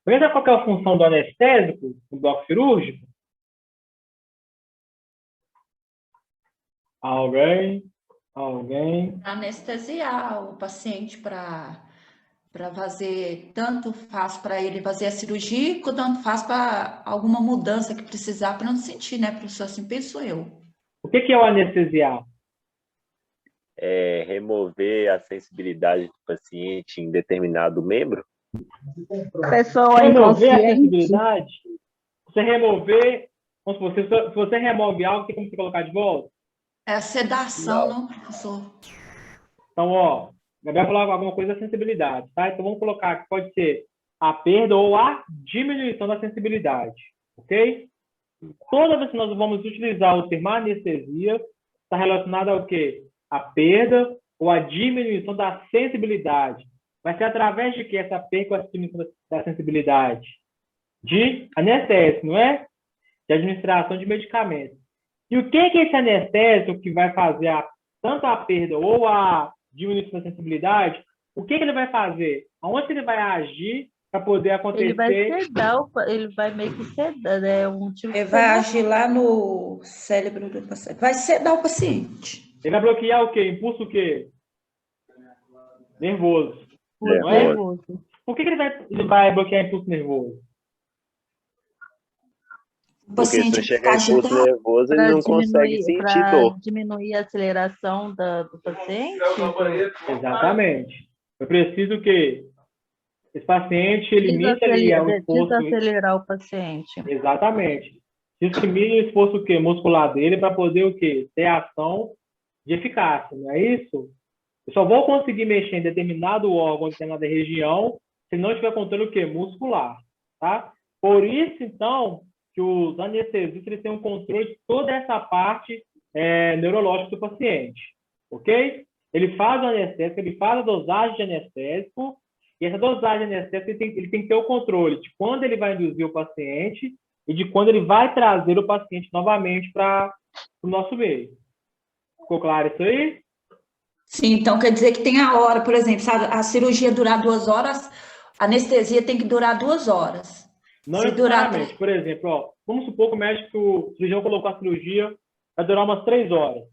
Veja qual que é a função do anestésico no bloco cirúrgico? Alguém? Alguém? Anestesiar o paciente para fazer, tanto faz para ele fazer a cirurgia, tanto faz para alguma mudança que precisar, para não sentir, né, professor? Assim penso eu. O que é o anestesiar? Remover a sensibilidade do paciente em determinado membro? Pessoa Remover a inconsciente. sensibilidade? Você remover, vamos supor, se você remove algo, tem como você colocar de volta? É a sedação, não, professor? Então, ó, Gabriel falou alguma coisa da sensibilidade, tá? Então, vamos colocar que pode ser a perda ou a diminuição da sensibilidade, ok? Toda vez que nós vamos utilizar o termo anestesia, está relacionado ao quê? A perda ou a diminuição da sensibilidade. Vai ser através de que essa perda ou a diminuição da sensibilidade? De anestésico, não é? De administração de medicamentos. E o que é esse anestésico que vai fazer tanto a perda ou a diminuição da sensibilidade? O que ele vai fazer? Aonde ele vai agir para poder acontecer? Ele vai meio que sedar, né? Ele vai agir lá no cérebro do paciente. Vai sedar o paciente. Ele vai bloquear o quê? Impulso o quê? Nervoso. Não é? Nervoso. Por que ele vai bloquear impulso nervoso? Porque se não chegar impulso nervoso, ele não consegue sentir dor. Para diminuir a aceleração do paciente? Exatamente. Eu preciso que esse paciente limite ali o esforço. Desacelerar o paciente. Exatamente. Discrimine o esforço muscular dele para poder o quê? Ter ação de eficácia, não é isso? Eu só vou conseguir mexer em determinado órgão, em determinada região, se não tiver controle o quê? Muscular, tá? Por isso, então, que os anestesistas eles têm um controle de toda essa parte neurológica do paciente, ok? Ele faz o anestésico, ele faz a dosagem de anestésico, e essa dosagem de anestésico ele tem que ter o controle de quando ele vai induzir o paciente e de quando ele vai trazer o paciente novamente para o nosso meio. Ficou claro isso aí? Sim, então quer dizer que tem a hora, por exemplo, se a cirurgia durar 2 horas, a anestesia tem que durar 2 horas. Não se necessariamente. Por exemplo, ó, vamos supor que o cirurgião colocou a cirurgia vai durar umas 3 horas,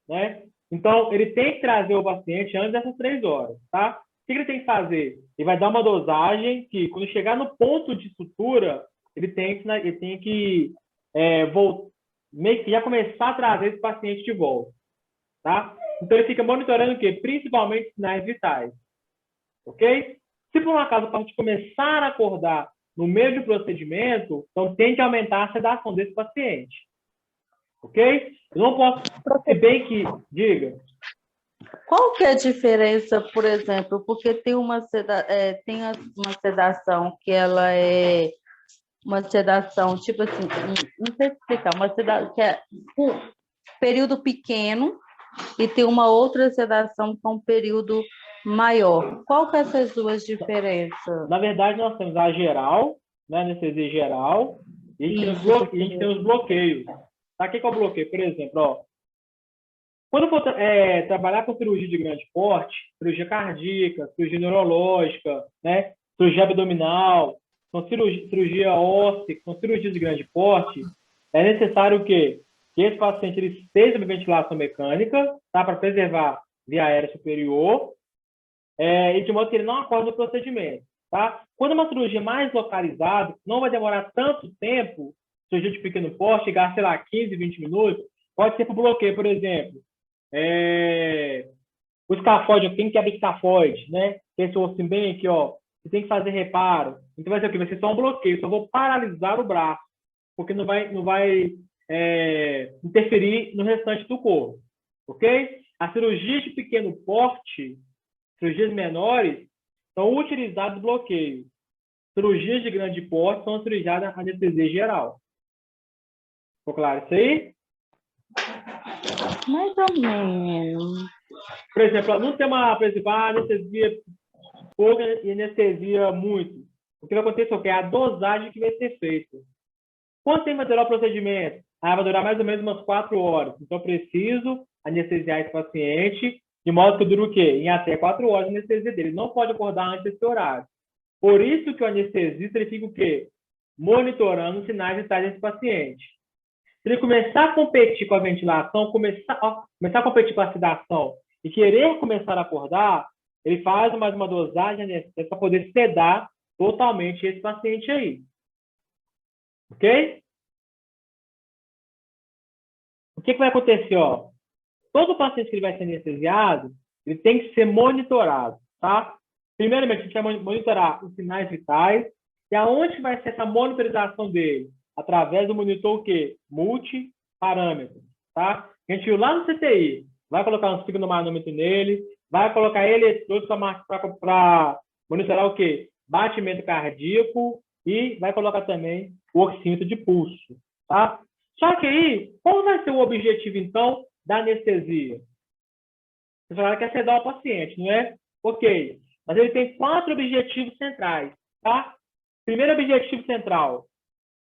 né? Então, ele tem que trazer o paciente antes dessas 3 horas, tá? O que ele tem que fazer? Ele vai dar uma dosagem que, quando chegar no ponto de sutura, ele tem que meio que já começar a trazer esse paciente de volta, tá? Então, ele fica monitorando o quê? Principalmente sinais vitais, ok? Se por um acaso o paciente começar a acordar no meio do procedimento, então tem que aumentar a sedação desse paciente, ok? Eu não posso perceber que... Diga. Qual que é a diferença, por exemplo, porque tem uma sedação que ela é uma sedação, tipo assim, não sei explicar, uma sedação que é um período pequeno e tem uma outra sedação com um período maior. Qual que é essas duas diferenças? Na verdade, nós temos a geral, né, anestesia geral, e a gente tem os bloqueios. Tá? O que é o bloqueio? Por exemplo, ó, quando eu for trabalhar com cirurgia de grande porte, cirurgia cardíaca, cirurgia neurológica, né, cirurgia abdominal, cirurgia óssea, são cirurgias de grande porte, é necessário o quê? Que esse paciente ele esteja em ventilação mecânica, tá? Para preservar via aérea superior, e de modo que ele não acorde no procedimento. Tá? Quando é uma cirurgia mais localizada, não vai demorar tanto tempo, cirurgia de pequeno porte, chegar, sei lá, 15, 20 minutos, pode ser por bloqueio, por exemplo. O escafoide, quem quebra o escafoide, né? Esse osso bem aqui, ó, você tem que fazer reparo. Então vai ser o quê? Vai ser só um bloqueio, só vou paralisar o braço, porque não vai interferir no restante do corpo, ok? As cirurgias de pequeno porte, cirurgias menores, são utilizados bloqueios. Cirurgias de grande porte são cirurgiadas de anestesia geral. Ficou claro isso aí? Mais ou menos. Por exemplo, não tem uma anestesia pouca e anestesia muito. O que vai acontecer é a dosagem que vai ser feita. Quanto tempo vai durar o procedimento? Vai durar mais ou menos umas 4 horas. Então, eu preciso anestesiar esse paciente de modo que dure o quê? Em até 4 horas a anestesia dele. Não pode acordar antes desse horário. Por isso que o anestesista ele fica o quê? Monitorando os sinais vitais desse paciente. Se ele começar a competir com a ventilação, começar a competir com a sedação e querer começar a acordar, ele faz mais uma dosagem anestésica para poder sedar totalmente esse paciente aí. Ok? O que vai acontecer? Ó? Todo paciente que ele vai ser anestesiado, ele tem que ser monitorado, tá? Primeiramente, a gente vai monitorar os sinais vitais. E aonde vai ser essa monitorização dele? Através do monitor o quê? Multiparâmetro, tá? A gente viu lá no CTI. Vai colocar um signomanômetro nele, vai colocar eletrodos para monitorar o quê? Batimento cardíaco e vai colocar também o oxímetro de pulso, tá? Só que aí, qual vai ser o objetivo, então, da anestesia? Você falaram que é sedar o paciente, não é? Ok. Mas ele tem 4 objetivos centrais, tá? Primeiro objetivo central,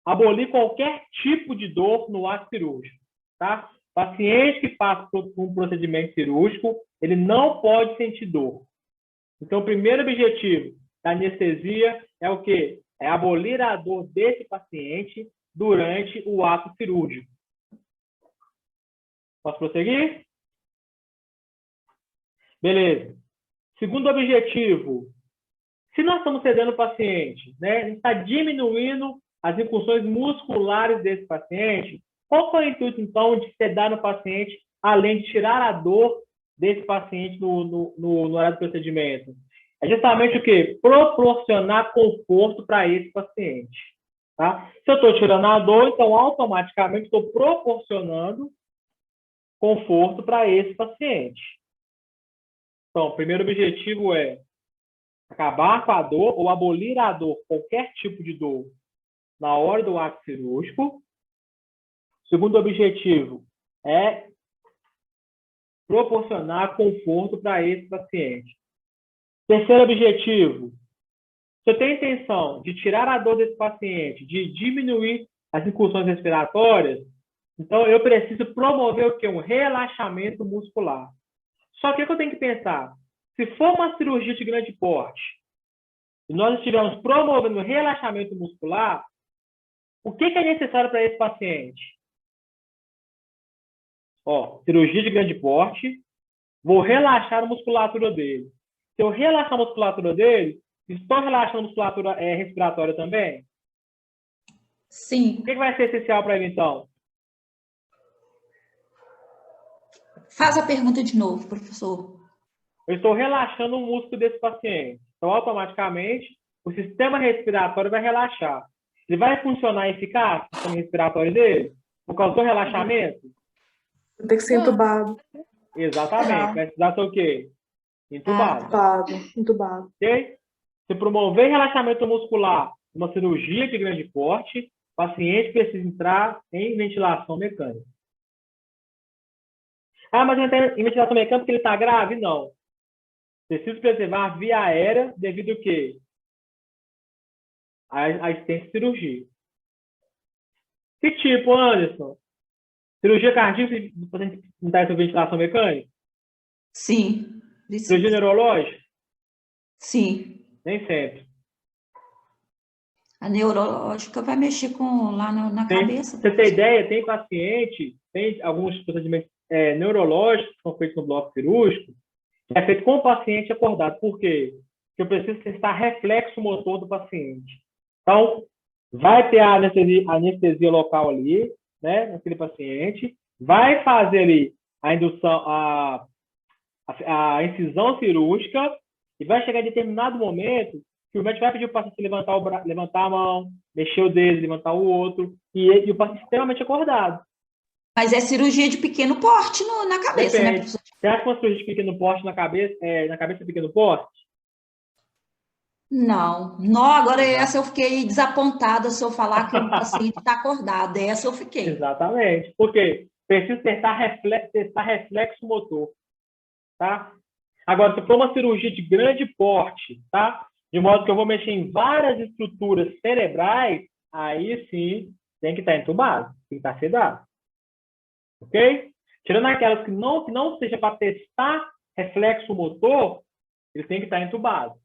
abolir qualquer tipo de dor no ato cirúrgico, tá? Paciente que passa por um procedimento cirúrgico, ele não pode sentir dor. Então, o primeiro objetivo da anestesia é o quê? É abolir a dor desse paciente durante o ato cirúrgico. Posso prosseguir? Beleza. Segundo objetivo, se nós estamos sedando o paciente, né, a gente está diminuindo as incursões musculares desse paciente, qual é o intuito, então, de sedar no paciente, além de tirar a dor desse paciente no horário do procedimento? É justamente o quê? Proporcionar conforto para esse paciente. Tá? Se eu estou tirando a dor, então, automaticamente, estou proporcionando conforto para esse paciente. Então, o primeiro objetivo é acabar com a dor ou abolir a dor, qualquer tipo de dor, na hora do ato cirúrgico. Segundo objetivo é proporcionar conforto para esse paciente. Terceiro objetivo, se eu tenho a intenção de tirar a dor desse paciente, de diminuir as incursões respiratórias, então eu preciso promover o quê? Um relaxamento muscular. Só que o que eu tenho que pensar? Se for uma cirurgia de grande porte, e nós estivermos promovendo relaxamento muscular, o que é necessário para esse paciente? Ó, cirurgia de grande porte, vou relaxar a musculatura dele. Se eu relaxar a musculatura dele, estou relaxando a musculatura respiratória também? Sim. O que vai ser essencial para ele, então? Faz a pergunta de novo, professor. Eu estou relaxando o músculo desse paciente. Então, automaticamente, o sistema respiratório vai relaxar. Ele vai funcionar eficaz, o sistema respiratório dele, por causa do relaxamento? Tem que ser entubado. Exatamente. Vai precisar ser o quê? Entubado. Entubado. Ok? Se promover relaxamento muscular, uma cirurgia de grande porte, o paciente precisa entrar em ventilação mecânica. Ah, mas ele está em ventilação mecânica porque ele está grave? Não. Preciso preservar a via aérea devido ao quê? A existência de cirurgia. Que tipo, Anderson? Cirurgia cardíaca e paciente não está em ventilação mecânica? Sim. Cirurgia neurológica? Sim. Nem sempre. A neurológica vai mexer lá na cabeça. Você tem ideia? Tem paciente, tem alguns procedimentos neurológicos que são feitos no bloco cirúrgico, que é feito com o paciente acordado. Por quê? Porque eu preciso testar reflexo motor do paciente. Então, vai ter a anestesia local ali, né, naquele paciente, vai fazer ali a indução, a incisão cirúrgica, e vai chegar em determinado momento que o médico vai pedir para o paciente levantar a mão, mexer o dedo, levantar o outro, e o paciente extremamente acordado. Mas é cirurgia de pequeno porte na cabeça, Depende. né, professor? Você acha que uma cirurgia de pequeno porte na cabeça de pequeno porte? Não. Agora essa eu fiquei desapontada se eu falar que o paciente está acordado. Essa eu fiquei. Exatamente. Por quê? Preciso testar reflexo motor. Tá? Agora, se for uma cirurgia de grande porte, tá? De modo que eu vou mexer em várias estruturas cerebrais, aí sim tem que estar entubado, tem que estar sedado. Ok? Tirando aquelas que não seja para testar reflexo motor, ele tem que estar entubado.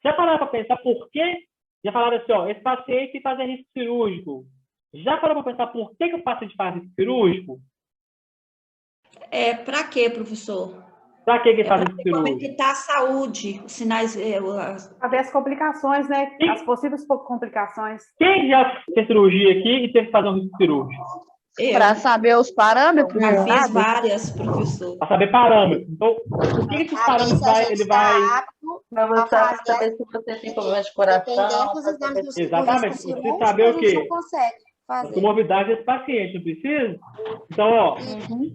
Já pararam para pensar por quê? Já falaram assim, ó, esse paciente faz risco cirúrgico. Já pararam para pensar por que o paciente faz risco cirúrgico? Para quê, professor? Para que faz para risco cirúrgico? Como é que está a saúde, os sinais... Para ver as complicações, né? As possíveis complicações. Quem já fez cirurgia aqui e teve que fazer um risco cirúrgico? Para saber os parâmetros. Já fiz várias, professor. Para saber parâmetros. Então, o que esses parâmetros ele vai... Para você saber se você tem problema de coração. Exatamente. Você saber o quê? A comorbidade desse paciente, não precisa? Então, ó,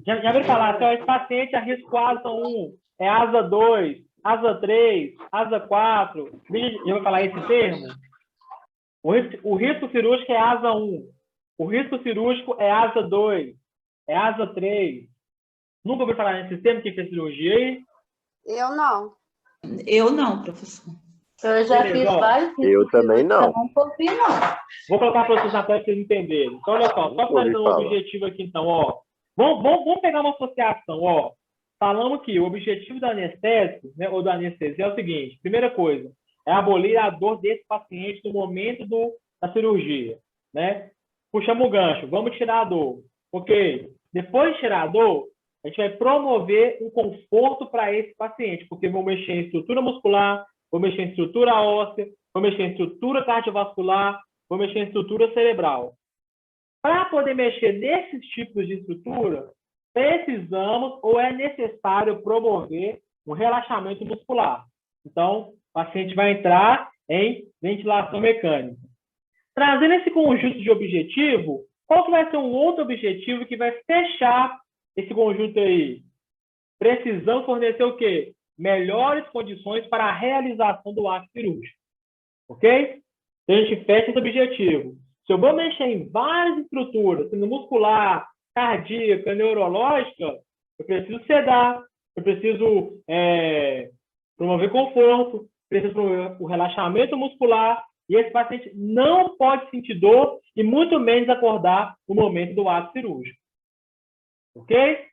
já ouviu falar assim, ó, esse paciente é risco asa 1, é asa 2, asa 3, asa 4. Já vou falar esse termo? O risco cirúrgico é asa 1. O risco cirúrgico é asa 2, é asa 3. Nunca ouviu falar nesse termo que fez cirurgia aí? Eu não, professor. Eu já fiz vários. Eu também não. Não confio, não. Vou colocar para vocês na tela para vocês entenderem. Então, olha só fazendo um objetivo aqui, então, ó. Vamos pegar uma associação, ó. Falamos que o objetivo do anestésico, né, ou da anestesia é o seguinte. Primeira coisa, é abolir a dor desse paciente no momento da cirurgia, né? Puxamos o gancho, vamos tirar a dor. Ok. Depois de tirar a dor, a gente vai promover um conforto para esse paciente, porque vou mexer em estrutura muscular, vou mexer em estrutura óssea, vou mexer em estrutura cardiovascular, vou mexer em estrutura cerebral. Para poder mexer nesses tipos de estrutura, precisamos ou é necessário promover um relaxamento muscular. Então, o paciente vai entrar em ventilação mecânica. Trazendo esse conjunto de objetivo, qual que vai ser um outro objetivo que vai fechar esse conjunto aí? Precisamos fornecer o quê? Melhores condições para a realização do ato cirúrgico. Ok? Então, a gente fecha esse objetivo. Se eu vou mexer em várias estruturas, sendo muscular, cardíaca, neurológica, eu preciso sedar, eu preciso promover conforto, preciso promover o relaxamento muscular, e esse paciente não pode sentir dor e muito menos acordar no momento do ato cirúrgico. Ok?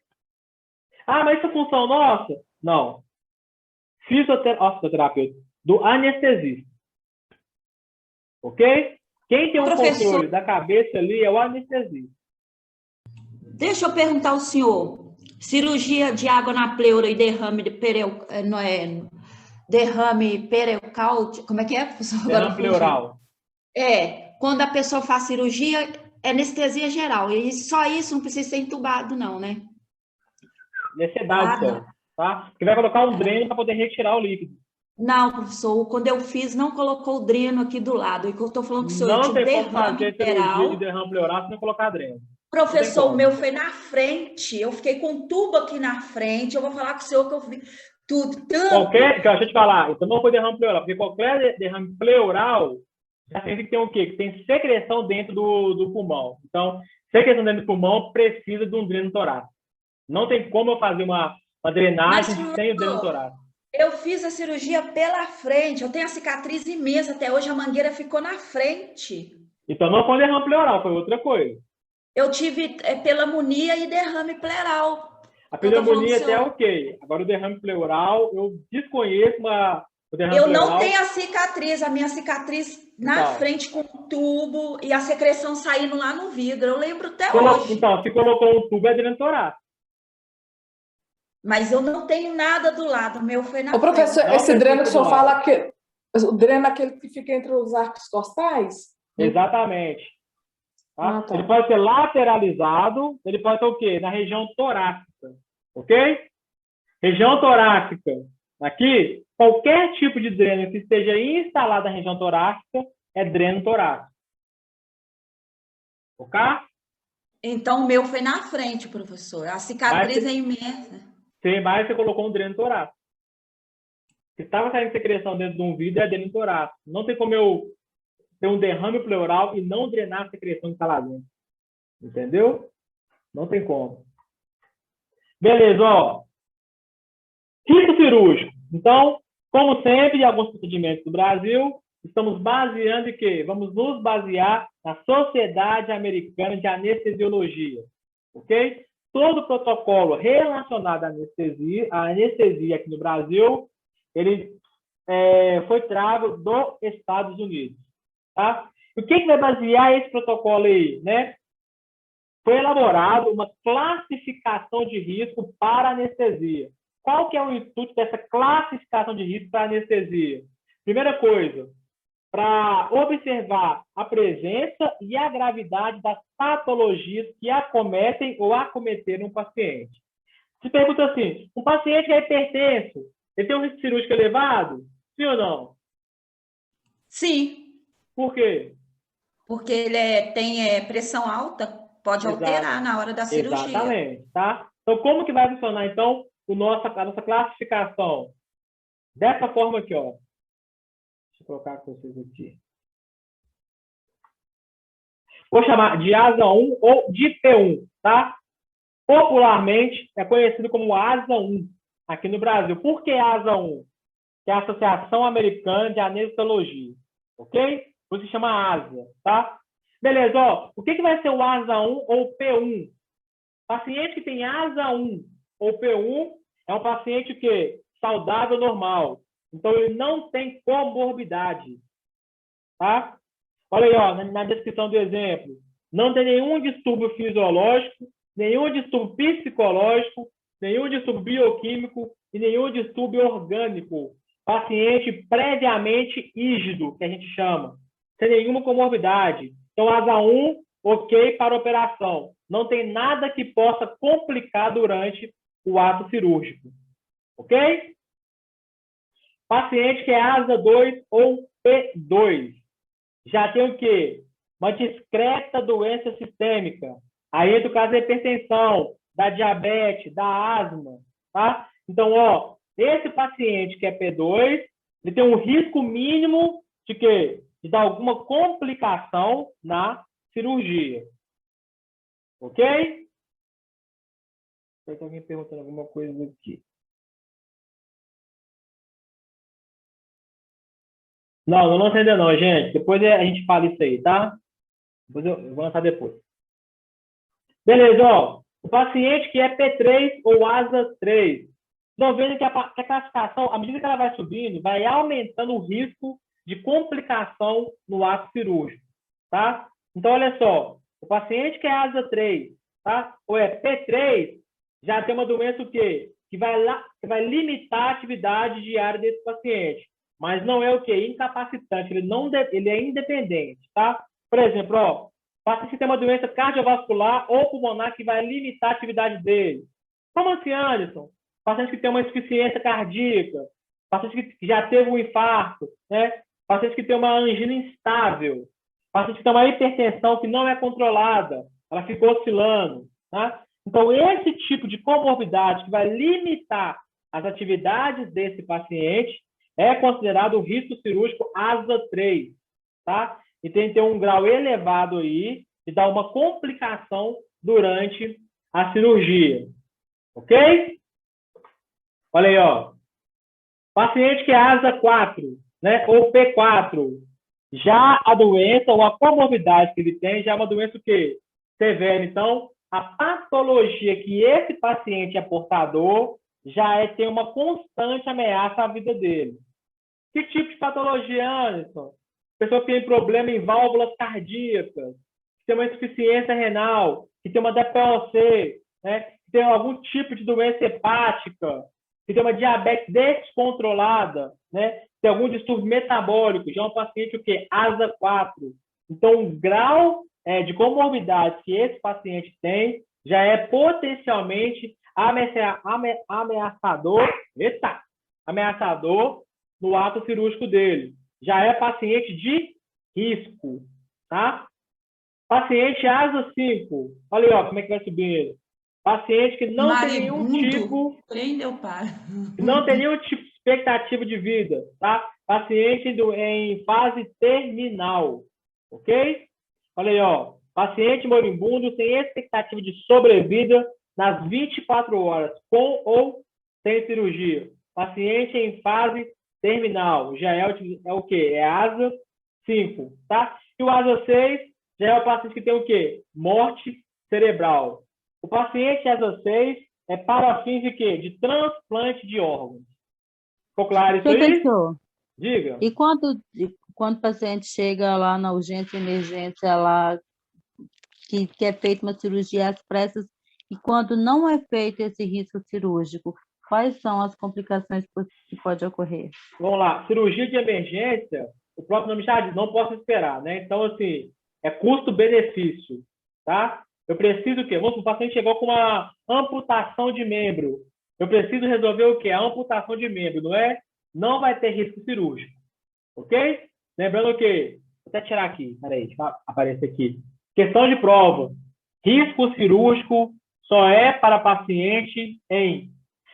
Ah, mas isso é função nossa? Não. Fisioterapeuta, do anestesista. Ok? Quem tem um controle da cabeça ali é o anestesista. Deixa eu perguntar ao senhor. Cirurgia de água na pleura e derrame derrame periocal, como é que é, professor? Derrame pleural. Quando a pessoa faz cirurgia, é anestesia geral. E só isso, não precisa ser entubado, não, né? Necessidade só, tá? Porque vai colocar um dreno para poder retirar o líquido. Não, professor, quando eu fiz, não colocou o dreno aqui do lado. E que eu estou falando com o senhor não de tem como fazer cirurgia de pleural. derrame pleural se não colocar dreno. Professor, o meu foi na frente. Eu fiquei com um tubo aqui na frente. Eu vou falar com o senhor que eu vi tudo. Deixa eu te falar. Então não foi derrame pleural, porque qualquer derrame pleural já tem que ter o quê? Que tem secreção dentro do pulmão. Então, secreção dentro do pulmão precisa de um dreno torácico. Não tem como eu fazer uma drenagem sem o dreno torácico. Eu fiz a cirurgia pela frente. Eu tenho a cicatriz imensa até hoje. A mangueira ficou na frente. Então não foi derrame pleural, foi outra coisa. Eu tive pneumonia e derrame pleural. A pneumonia até é ok. Agora o derrame pleural, eu desconheço o derrame pleural. Eu não tenho a cicatriz. A minha cicatriz na frente com o tubo e a secreção saindo lá no vidro. Eu lembro até hoje. Então, se colocou um tubo, é dreno torácico. Mas eu não tenho nada do lado, o meu foi na frente. Professor, esse dreno que o senhor fala, o dreno é aquele que fica entre os arcos costais? Exatamente. Tá? Ele pode ser lateralizado, ele pode ser o quê? Na região torácica. Ok? Região torácica. Aqui, qualquer tipo de dreno que esteja instalado na região torácica é dreno torácico. Ok? Então, o meu foi na frente, professor. A cicatriz é imensa. Mas você colocou um dreno torácico. Se estava saindo secreção dentro de um vidro, é dreno torácico. Não tem como eu ter um derrame pleural e não drenar a secreção que está lá dentro. Entendeu? Não tem como. Beleza, ó. Risco cirúrgico. Então, como sempre, em alguns procedimentos do Brasil, estamos baseando em quê? Vamos nos basear na Sociedade Americana de Anestesiologia. Ok? Todo protocolo relacionado à anestesia aqui no Brasil, ele foi trago dos Estados Unidos. Tá? O que vai basear esse protocolo aí? Né? Foi elaborado uma classificação de risco para anestesia. Qual que é o intuito dessa classificação de risco para anestesia? Primeira coisa, para observar a presença e a gravidade das patologias que acometem ou acometeram o paciente. Se pergunta assim, um paciente que é hipertenso, ele tem um risco cirúrgico elevado? Sim ou não? Sim. Por quê? Porque ele tem pressão alta, pode alterar na hora da cirurgia. Exatamente, tá? Então, como que vai funcionar, então, a nossa classificação? Dessa forma aqui, ó. Deixa eu colocar com vocês aqui. Vou chamar de ASA 1 ou de P1, tá? Popularmente, é conhecido como ASA 1 aqui no Brasil. Por que ASA 1? Que é a Associação Americana de Anestesiologia, ok? Por isso se chama ASA, tá? Beleza, ó. O que vai ser o ASA 1 ou P1? Paciente que tem ASA 1 ou P1 é um paciente que saudável, normal. Então, ele não tem comorbidade, tá? Olha aí, ó, na descrição do exemplo. Não tem nenhum distúrbio fisiológico, nenhum distúrbio psicológico, nenhum distúrbio bioquímico e nenhum distúrbio orgânico. Paciente previamente rígido, que a gente chama, sem nenhuma comorbidade. Então, ASA 1, ok para operação. Não tem nada que possa complicar durante o ato cirúrgico. Ok? Paciente que é ASA 2 ou P2. Já tem o quê? Uma discreta doença sistêmica. Aí entra o caso da hipertensão, da diabetes, da asma, tá? Então, ó, esse paciente que é P2, ele tem um risco mínimo de quê? De dar alguma complicação na cirurgia. Ok? Tem alguém perguntando alguma coisa aqui. Não entendeu não, gente. Depois a gente fala isso aí, tá? Depois eu vou lançar depois. Beleza, ó. O paciente que é P3 ou ASA 3. Estão vendo que a classificação, à medida que ela vai subindo, vai aumentando o risco de complicação no ato cirúrgico, tá? Então, olha só. O paciente que é ASA 3, tá? Ou é P3, já tem uma doença o quê? Que vai limitar a atividade diária desse paciente. Mas não é o quê? Incapacitante. Ele é independente, tá? Por exemplo, ó, o paciente tem uma doença cardiovascular ou pulmonar que vai limitar a atividade dele. Como assim, Anderson? Paciente que tem uma insuficiência cardíaca, paciente que já teve um infarto, né? Paciente que tem uma angina instável, paciente que tem uma hipertensão que não é controlada, ela ficou oscilando, tá? Então, esse tipo de comorbidade que vai limitar as atividades desse paciente é considerado o risco cirúrgico ASA 3, tá? E tem que ter um grau elevado aí de dar uma complicação durante a cirurgia, ok? Olha aí, ó. Paciente que é ASA 4, né, ou P4, já a doença ou a comorbidade que ele tem já é uma doença o quê? Severa. Então, a patologia que esse paciente é portador já tem uma constante ameaça à vida dele. Que tipo de patologia, Anderson? Pessoa que tem problema em válvulas cardíacas, que tem uma insuficiência renal, que tem uma DPOC, né? Que tem algum tipo de doença hepática, que tem uma diabetes descontrolada, né? Tem algum distúrbio metabólico, já é um paciente o quê? ASA 4. Então, o grau de comorbidade que esse paciente tem já é potencialmente ameaçador no ato cirúrgico dele. Já é paciente de risco, tá? Paciente ASA 5. Olha aí, ó, como é que vai subindo. Paciente que não tem nenhum tipo... Não tem nenhum tipo de expectativa de vida, tá? Paciente em fase terminal, ok? Olha aí, ó. Paciente moribundo sem expectativa de sobrevida nas 24 horas, com ou sem cirurgia. Paciente em fase terminal, já é o quê? É ASA 5, tá? E o ASA 6 já é o paciente que tem o quê? Morte cerebral. O paciente ASA 6 é para fins de quê? De transplante de órgãos. Ficou claro isso aí? Professor, Diga. E quando o paciente chega lá na urgência e emergência, lá, que é feita uma cirurgia às pressas, e quando não é feito esse risco cirúrgico, quais são as complicações que podem ocorrer? Vamos lá. Cirurgia de emergência, o próprio nome já diz, não posso esperar, né? Então, assim, é custo-benefício, tá? Eu preciso o quê? Vamos, o paciente chegou com uma amputação de membro. Eu preciso resolver o quê? A amputação de membro, não é? Não vai ter risco cirúrgico, ok? Lembrando que, vou até tirar aqui, peraí, deixa eu aparecer aqui. Questão de prova. Risco cirúrgico só é para paciente em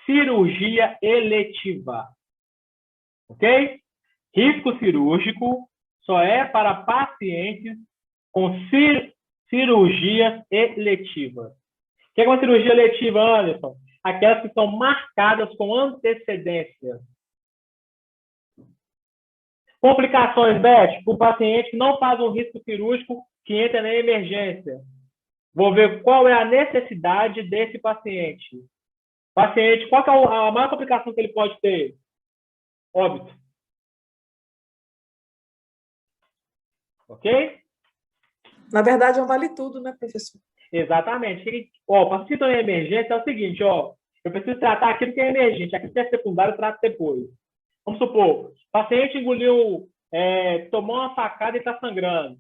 cirurgia eletiva, ok? Risco cirúrgico só é para pacientes com cirurgias eletivas. O que é uma cirurgia eletiva, Anderson? Aquelas que são marcadas com antecedência. Complicações, Beth, o paciente que não faz um risco cirúrgico que entra na emergência. Vou ver qual é a necessidade desse paciente. Paciente, qual que é a maior complicação que ele pode ter? Óbito. Ok? Na verdade, é um vale tudo, né, professor? Exatamente. Ó, o paciente em emergência é o seguinte, ó, eu preciso tratar aquilo que é emergente, aquilo que é secundário eu trato depois. Vamos supor, o paciente engoliu, tomou uma facada e está sangrando.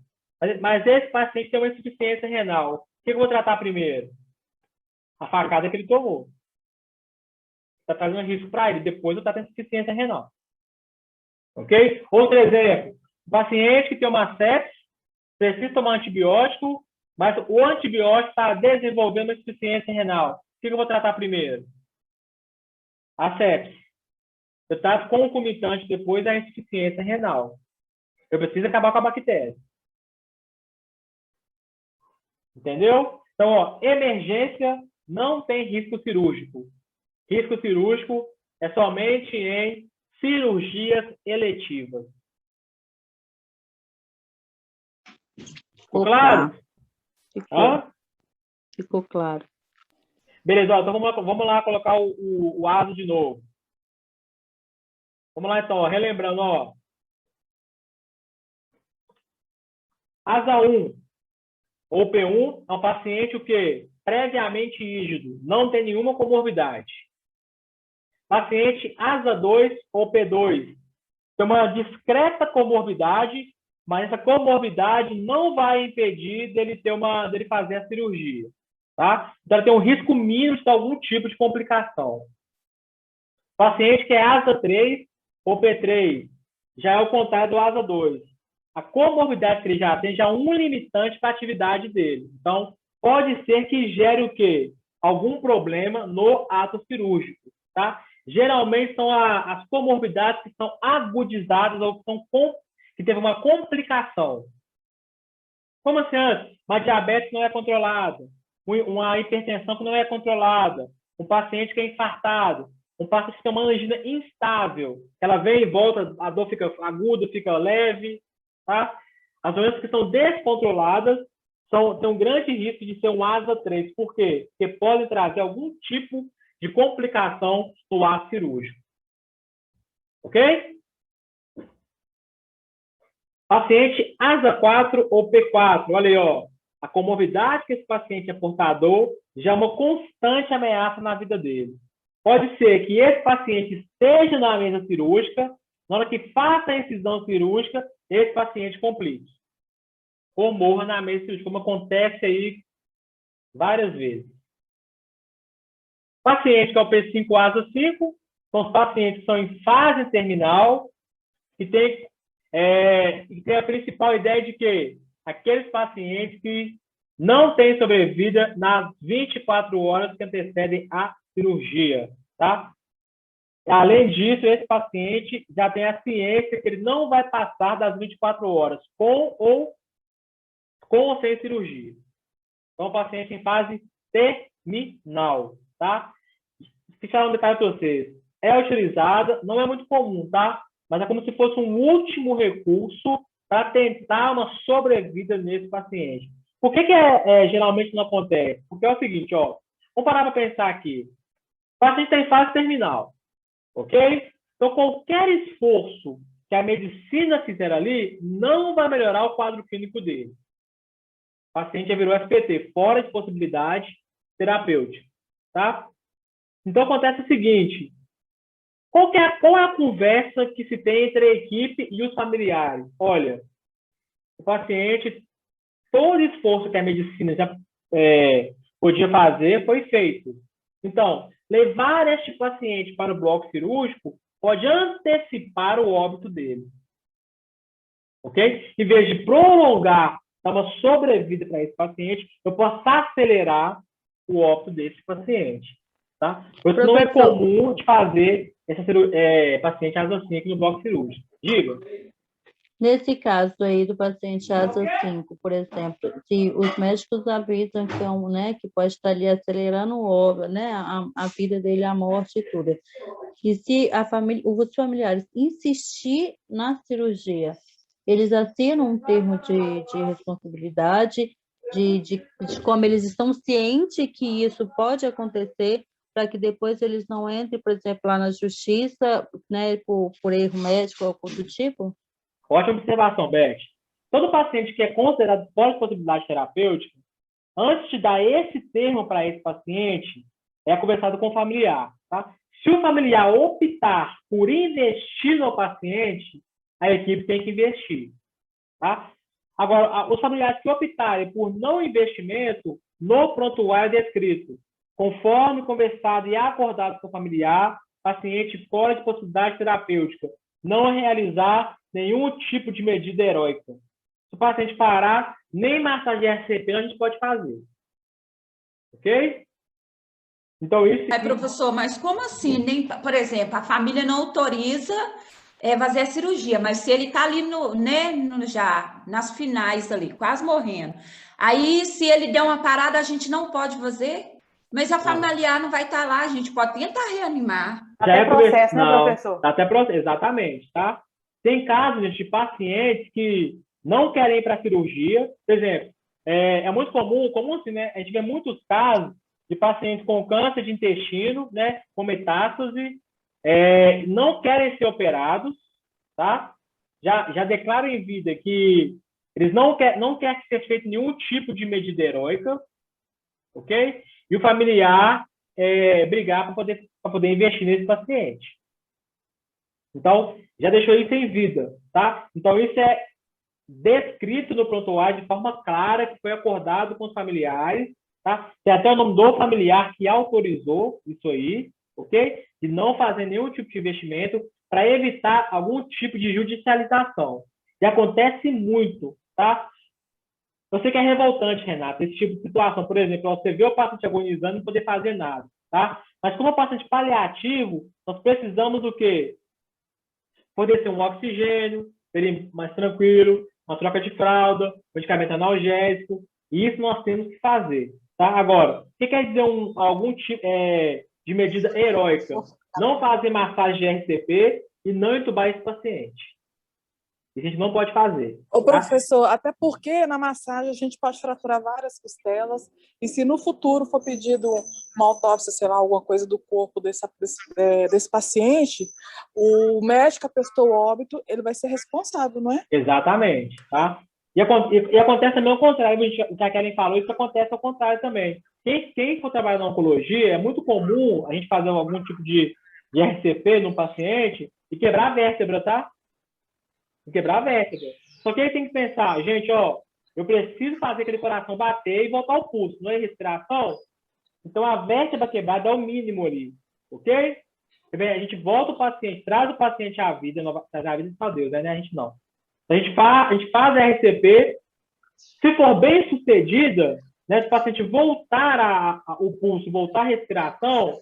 Mas esse paciente tem uma insuficiência renal. O que eu vou tratar primeiro? A facada que ele tomou. Está trazendo risco para ele. Depois eu trato a insuficiência renal. Ok? Outro exemplo. O paciente que tem uma sepse, precisa tomar antibiótico, mas o antibiótico está desenvolvendo uma insuficiência renal. O que eu vou tratar primeiro? A sepse. Eu trato concomitante depois a insuficiência renal. Eu preciso acabar com a bactéria. Entendeu? Então, ó, emergência não tem risco cirúrgico. Risco cirúrgico é somente em cirurgias eletivas. Ficou claro? Ficou claro. Beleza, ó, então vamos lá colocar o ASO de novo. Vamos lá, então, ó, relembrando, ó. ASA 1, ou P1, é um paciente o quê? Previamente rígido, não tem nenhuma comorbidade. Paciente ASA 2 ou P2, tem uma discreta comorbidade, mas essa comorbidade não vai impedir dele fazer a cirurgia, tá? Então, ele tem um risco mínimo de algum tipo de complicação. Paciente que é ASA 3 ou P3, já é o contrário do ASA 2. A comorbidade que ele já tem já é um limitante para a atividade dele. Então, pode ser que gere o quê? Algum problema no ato cirúrgico, tá? Geralmente são as comorbidades que são agudizadas ou que teve uma complicação. Como assim antes? Uma diabetes não é controlada, uma hipertensão que não é controlada, um paciente que é infartado, um paciente que tem uma angina instável, ela vem e volta, a dor fica aguda, fica leve, tá? As doenças que são descontroladas têm um grande risco de ser um ASA 3. Por quê? Porque podem trazer algum tipo de complicação no ato cirúrgico. Ok? Paciente ASA 4 ou P4. Olha aí, ó. A comorbidade que esse paciente é portador já é uma constante ameaça na vida dele. Pode ser que esse paciente esteja na mesa cirúrgica, na hora que faça a incisão cirúrgica, esse paciente complique. Ou morra na mesa cirúrgica, como acontece aí várias vezes. Paciente que é o P5 ASA 5, são os pacientes que são em fase terminal e tem a principal ideia de que aqueles pacientes que não têm sobrevida nas 24 horas que antecedem a cirurgia, tá? Além disso, esse paciente já tem a ciência que ele não vai passar das 24 horas, com ou sem cirurgia. Então, o paciente em fase terminal, tá? Deixa eu falar um detalhe para vocês. É utilizada, não é muito comum, tá? Mas é como se fosse um último recurso para tentar uma sobrevida nesse paciente. Por que geralmente não acontece? Porque é o seguinte, ó. Vamos parar para pensar aqui. O paciente está em fase terminal, ok? Então, qualquer esforço que a medicina fizer ali não vai melhorar o quadro clínico dele. O paciente já virou FPT, fora de possibilidade terapêutica, tá? Então, acontece o seguinte, qual é a conversa que se tem entre a equipe e os familiares? Olha, o paciente, todo esforço que a medicina já podia fazer foi feito. Então, levar este paciente para o bloco cirúrgico pode antecipar o óbito dele. Ok? Em vez de prolongar, dar uma sobrevida para esse paciente, eu posso acelerar o óbito desse paciente. Tá? Por isso não é comum de fazer essa paciente asa 5 no bloco cirúrgico. Diga. Nesse caso aí do paciente asa 5, por exemplo, se os médicos avisam que, né, que pode estar ali acelerando né, a vida dele, a morte e tudo, e se os familiares insistir na cirurgia, eles assinam um termo de responsabilidade, de como eles estão cientes que isso pode acontecer, para que depois eles não entrem, por exemplo, lá na justiça, né, por erro médico ou coisa do tipo? Ótima observação, Beth. Todo paciente que é considerado fora de possibilidade terapêutica, antes de dar esse termo para esse paciente, é conversado com o familiar. Tá? Se o familiar optar por investir no paciente, a equipe tem que investir. Tá? Agora, os familiares que optarem por não investimento, no prontuário é descrito, conforme conversado e acordado com o familiar, paciente fora de possibilidade terapêutica, não realizar nenhum tipo de medida heróica. Se o paciente parar, nem massagem RCP a gente pode fazer. Ok? Então, isso... professor, mas como assim? Nem, por exemplo, a família não autoriza fazer a cirurgia, mas se ele está ali já nas finais ali, quase morrendo, aí se ele der uma parada, a gente não pode fazer? Mas a familiar não vai estar lá, a gente pode tentar reanimar. Até processo, né, professor? Até processo, exatamente, tá? Tem casos de pacientes que não querem ir para a cirurgia. Por exemplo, é muito comum assim, né? A gente vê muitos casos de pacientes com câncer de intestino, né? Com metástase, não querem ser operados, tá? Já declaram em vida que eles não querem que seja feito nenhum tipo de medida heróica, ok? E o familiar brigar para poder investir nesse paciente. Então, já deixou isso em vida, tá? Então, isso é descrito no prontuário de forma clara, que foi acordado com os familiares, tá? Tem até o nome do familiar que autorizou isso aí, ok? De não fazer nenhum tipo de investimento para evitar algum tipo de judicialização. E acontece muito, tá? Eu sei que é revoltante, Renata, esse tipo de situação. Por exemplo, você vê o paciente agonizando e não poder fazer nada, tá? Mas como é um paciente paliativo, nós precisamos do quê? Poder ser um oxigênio, ele mais tranquilo, uma troca de fralda, medicamento analgésico, e isso nós temos que fazer, tá? Agora, o que quer dizer algum tipo de medida heróica? Não fazer massagem de RCP e não entubar esse paciente. A gente não pode fazer. Ô, professor, até porque na massagem a gente pode fraturar várias costelas e se no futuro for pedido uma autópsia, sei lá, alguma coisa do corpo desse paciente, o médico atestou o óbito, ele vai ser responsável, não é? Exatamente, tá? E acontece também ao contrário, a Kellen falou, isso acontece ao contrário também. Quem for trabalhar na oncologia, é muito comum a gente fazer algum tipo de RCP no paciente e quebrar a vértebra, tá? Quebrar a vértebra. Só que aí tem que pensar, gente, ó, eu preciso fazer aquele coração bater e voltar ao pulso, não é respiração? Então a vértebra quebrada é o mínimo ali, ok? A gente volta o paciente, traz o paciente à vida, traz a vida para Deus, né? A gente não. A gente faz a RCP, se for bem sucedida, né, se o paciente voltar o pulso, voltar a respiração,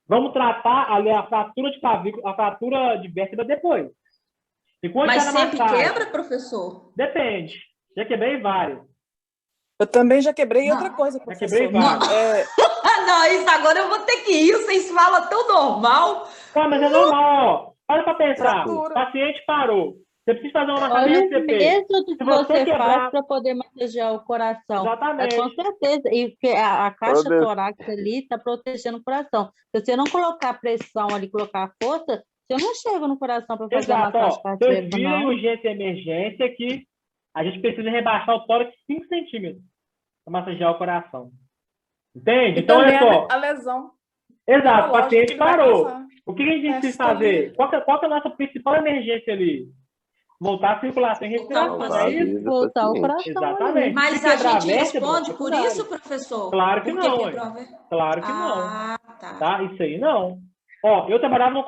vamos tratar ali a fratura de clavícula, a fratura de vértebra depois. Mas sempre quebra, professor? Depende. Já quebrei vários. Eu também já quebrei outra coisa, professor. Já quebrei vários. Não, isso agora eu vou ter que ir. Vocês falam tão normal. Mas é normal. Olha para pensar. Fratura. O paciente parou. Você precisa fazer uma massagem Olha o RCP. peso que você quebrar... faz para poder massagear o coração. Exatamente. Com certeza. E porque a caixa torácica ali está protegendo o coração. Se você não colocar pressão ali, colocar força, eu não chego no coração para fazer a Exato, massagem ó. cardíaca, Transfira em não. urgência e emergência que a gente precisa rebaixar o tórax 5 centímetros para massagear o coração. Entende? E Então, também olha só. a lesão Exato, o neurológica que paciente ele vai parou. causar. O que a gente precisa Sistolia. fazer? Qual que é a nossa principal emergência ali? Voltar a circulação e respiração, não Salvar é a isso? vida do Voltar o paciente. coração ali. Exatamente. Mas Se a quebrar a gente vértebra, responde por secundário. isso, professor? Claro que Porque não, quebrou a hein? vértebra? Claro que não. Ah, tá. Tá? Isso aí não. Ó, eu trabalhava na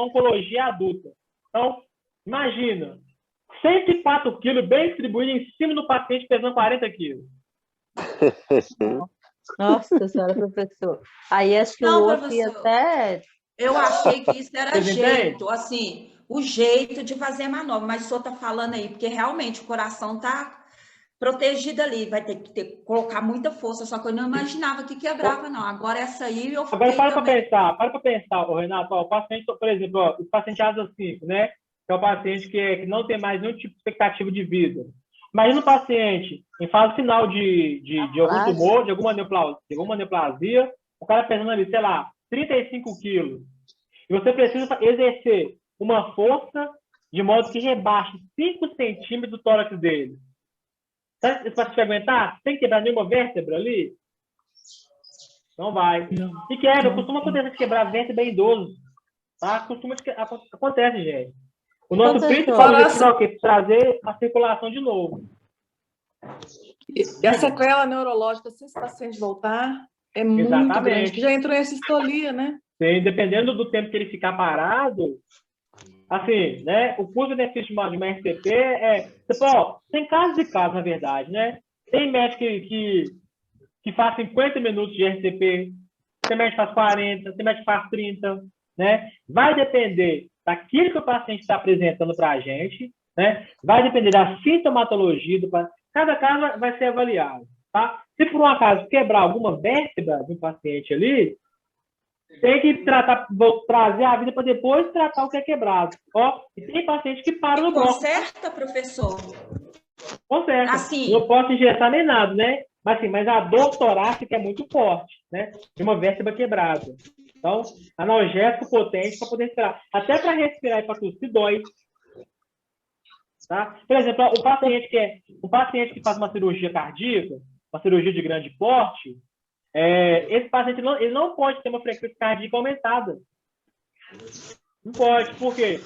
oncologia adulta. Então, imagina, 104 quilos bem distribuído em cima do paciente pesando 40 quilos. Nossa senhora, professor. Aí acho que Não, o outro ia professor. até... Eu achei que isso era Vocês entendem? jeito, assim, o jeito de fazer a manobra, mas o senhor está falando aí, porque realmente o coração está protegido ali, vai ter que colocar muita força, só que eu não imaginava que quebrava, não. Agora essa aí eu Agora, fiquei também. para para pensar, ô, Renato, ó, o paciente, por exemplo, ó, o paciente asa 5, né? Que é o paciente que não tem mais nenhum tipo de expectativa de vida. Imagina o paciente em fase final de algum tumor, de alguma neoplasia, o cara pesando ali, sei lá, 35 quilos. E você precisa exercer uma força de modo que rebaixe 5 centímetros do tórax dele. Esse paciente vai aguentar? Sem quebrar nenhuma vértebra ali? Não vai. E quebra, costuma acontecer de quebrar vértebra em idoso. Tá? Acontece, gente. O nosso Professor. principal objetivo é o quê? Trazer a circulação de novo. E a sequela neurológica, se esse paciente voltar, é muito Exatamente. grande, que já entrou em sistolia, né? Sim, dependendo do tempo que ele ficar parado, assim, né? O custo-benefício de uma RCP tem casos e casos, na verdade, né? Tem médico que faz 50 minutos de RCP, tem médico que faz 40, tem médico que faz 30, né? Vai depender daquilo que o paciente está apresentando para a gente, né? Vai depender da sintomatologia do paciente. Cada caso vai ser avaliado, tá? Se por um acaso quebrar alguma vértebra do paciente ali, tem que trazer a vida para depois tratar o que é quebrado. Ó, e tem paciente que para no bloco. Conserta, professor? Conserta. Assim. Não posso injetar nem nada, né? Mas a dor torácica é muito forte, né? De uma vértebra quebrada. Então, analgésico potente para poder respirar. Até para respirar e para tossir dói. Tá? Por exemplo, o paciente que faz uma cirurgia cardíaca, uma cirurgia de grande porte, esse paciente ele não pode ter uma frequência cardíaca aumentada. Não pode, por quê?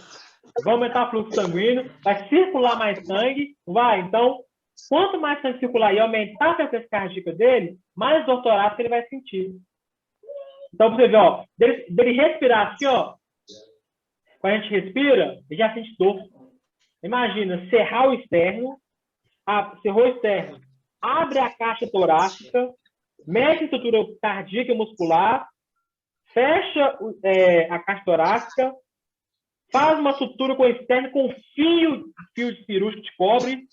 Vai aumentar o fluxo sanguíneo, vai circular mais sangue, vai. Então, quanto mais sangue circular e aumentar a frequência cardíaca dele, mais dor torácica ele vai sentir. Então, você vê, ó, dele respirar assim, ó, quando a gente respira, ele já sente dor. Imagina, cerrar o externo, cerrou o externo, abre a caixa torácica, mede a estrutura cardíaca e muscular, fecha a caixa torácica, faz uma sutura com o externo com fio de cirúrgico de cobre,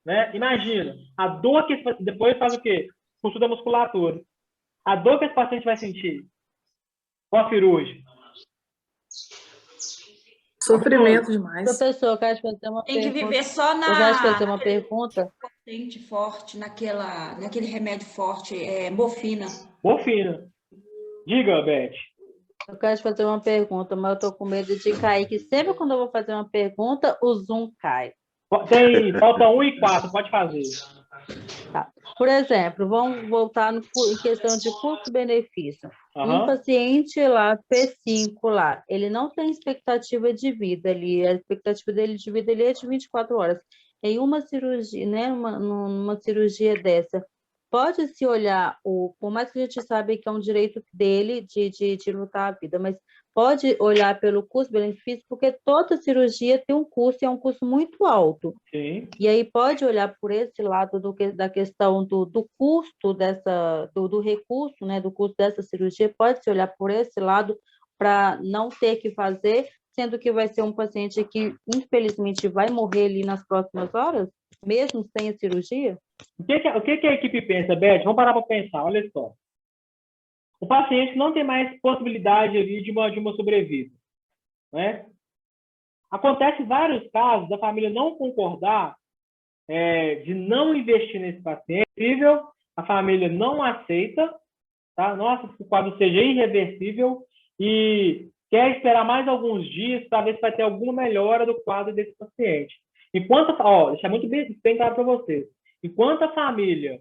né? Imagina, a dor que depois faz o quê? Costura da musculatura. A dor que esse paciente vai sentir pós-cirúrgico. Sofrimento demais. Professor, eu quero fazer uma Tem que pergunta. viver só Eu quero fazer uma pergunta. Potente, forte, naquele remédio forte, morfina. Morfina. Diga, Beth. Eu quero te fazer uma pergunta, mas eu estou com medo de cair, que sempre quando eu vou fazer uma pergunta, o Zoom cai. Falta 1 e 4, pode fazer. Tá. Por exemplo, vamos voltar em questão de custo-benefício. Um paciente lá, P5 lá, ele não tem expectativa de vida ali, a expectativa dele de vida ali é de 24 horas. Em uma cirurgia, né, numa cirurgia dessa, pode-se olhar, por mais que a gente sabe que é um direito dele de lutar a vida, mas pode olhar pelo custo-benefício, porque toda cirurgia tem um custo, e é um custo muito alto. Sim. E aí pode olhar por esse lado da questão do custo do recurso, né, do custo dessa cirurgia, pode-se olhar por esse lado para não ter que fazer, sendo que vai ser um paciente que, infelizmente, vai morrer ali nas próximas horas, mesmo sem a cirurgia? O que a equipe pensa, Beth? Vamos parar para pensar, olha só. O paciente não tem mais possibilidade ali de uma sobrevida, né? Acontece vários casos da família não concordar de não investir nesse paciente, a família não aceita, tá? Nossa, que o quadro seja irreversível e quer esperar mais alguns dias para ver se vai ter alguma melhora do quadro desse paciente. Enquanto, ó, deixar muito bem claro para vocês, enquanto a família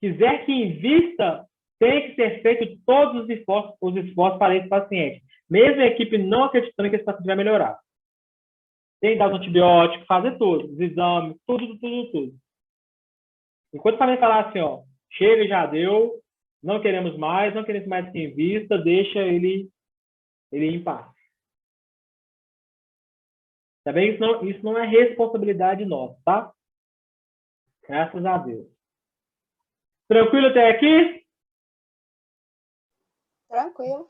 quiser que invista, tem que ser feito todos os esforços para esse paciente, mesmo a equipe não acreditando que esse paciente vai melhorar. Tem que dar os antibióticos, fazer tudo, os exames, tudo. Enquanto a família falar assim, ó, chega, já deu, não queremos mais que invista, deixa ele em paz. Tá bem? Isso não é responsabilidade nossa, tá? Graças a Deus. Tranquilo até aqui? Tranquilo.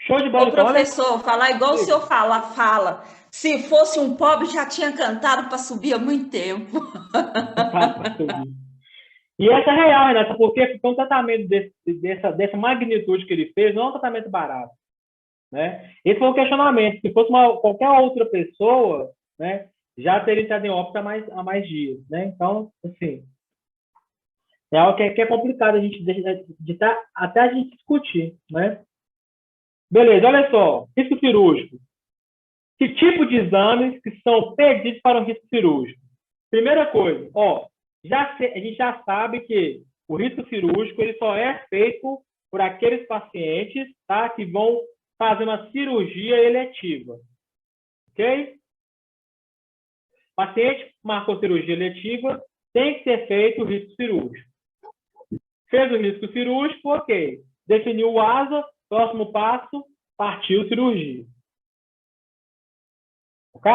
Show de bola. Ô, professor, falar igual o senhor fala. Se fosse um pobre, já tinha cantado para subir há muito tempo. E essa é real, Renata, porque um tratamento dessa magnitude que ele fez não é um tratamento barato. Né? Esse foi um questionamento. Se fosse qualquer outra pessoa, né, já teria entrado em óbito há mais dias. Né? Então, assim, é algo que é complicado até a gente discutir. Né? Beleza, olha só. Risco cirúrgico. Que tipo de exames que são pedidos para um risco cirúrgico? Primeira coisa, ó, a gente já sabe que o risco cirúrgico ele só é feito por aqueles pacientes, tá, que vão fazer uma cirurgia eletiva. Ok? Paciente marcou cirurgia eletiva, tem que ser feito o risco cirúrgico. Fez o risco cirúrgico, ok. Definiu o ASA, próximo passo, partiu cirurgia. Ok?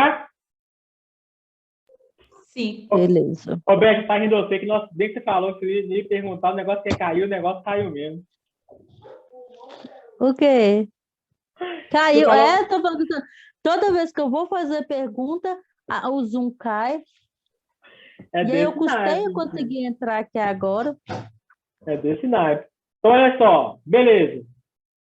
Sim. Beleza. Roberto, tá rindo você, que desde que você falou que eu ia perguntar, o negócio que caiu, o negócio caiu mesmo. O quê? Caiu. Falou... Tô falando, toda vez que eu vou fazer pergunta, o Zoom cai. E aí eu custei a conseguir entrar aqui agora. É desse naipe. Então, olha só. Beleza.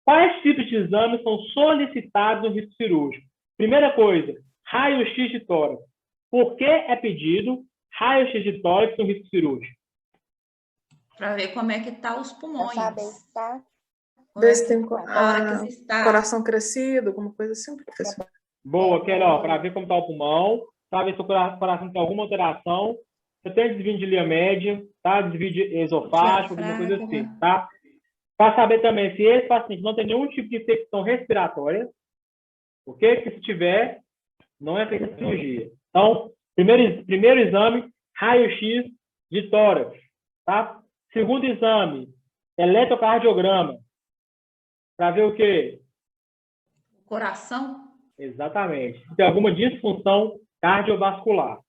Quais tipos de exames são solicitados no risco cirúrgico? Primeira coisa, raio-x de tórax. Por que é pedido raio-x de tórax no risco cirúrgico? Para ver como é que tá os pulmões. Ver se tem coração crescido, alguma coisa assim, professor. Boa, Quero, para ver como está o pulmão, para ver se o coração tem alguma alteração. Você tem desvio de linha média, tá? Desvio de esofágico, alguma coisa assim, tá? Para saber também se esse paciente não tem nenhum tipo de infecção respiratória, ok? Porque se tiver, não é feita cirurgia. Então, primeiro exame, raio-x de tórax, tá? Segundo exame, eletrocardiograma. Para ver o quê? Coração? Exatamente. Se tem alguma disfunção cardiovascular,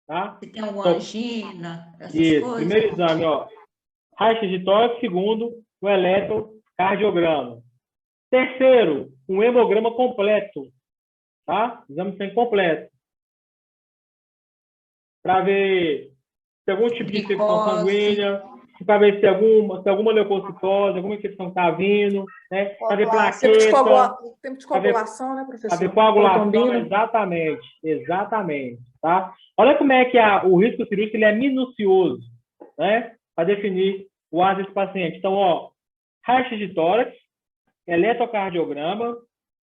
tá? Se tem alguma angina, essas coisas. Primeiro exame, ó. Raio-x de tórax. Segundo, o eletrocardiograma. Terceiro, um hemograma completo, tá? Exame sem completo. Para ver se tem algum tipo de infecção sanguínea, para ver se tem alguma leucocitose, alguma infecção que está vindo, né? Para ver plaqueta. Tempo de coagulação, né, professor? Para ver coagulação, exatamente, tá? Olha como é que o risco cirúrgico ele é minucioso, né? Para definir o ASA desse paciente. Então, ó, raio-x de tórax, eletrocardiograma,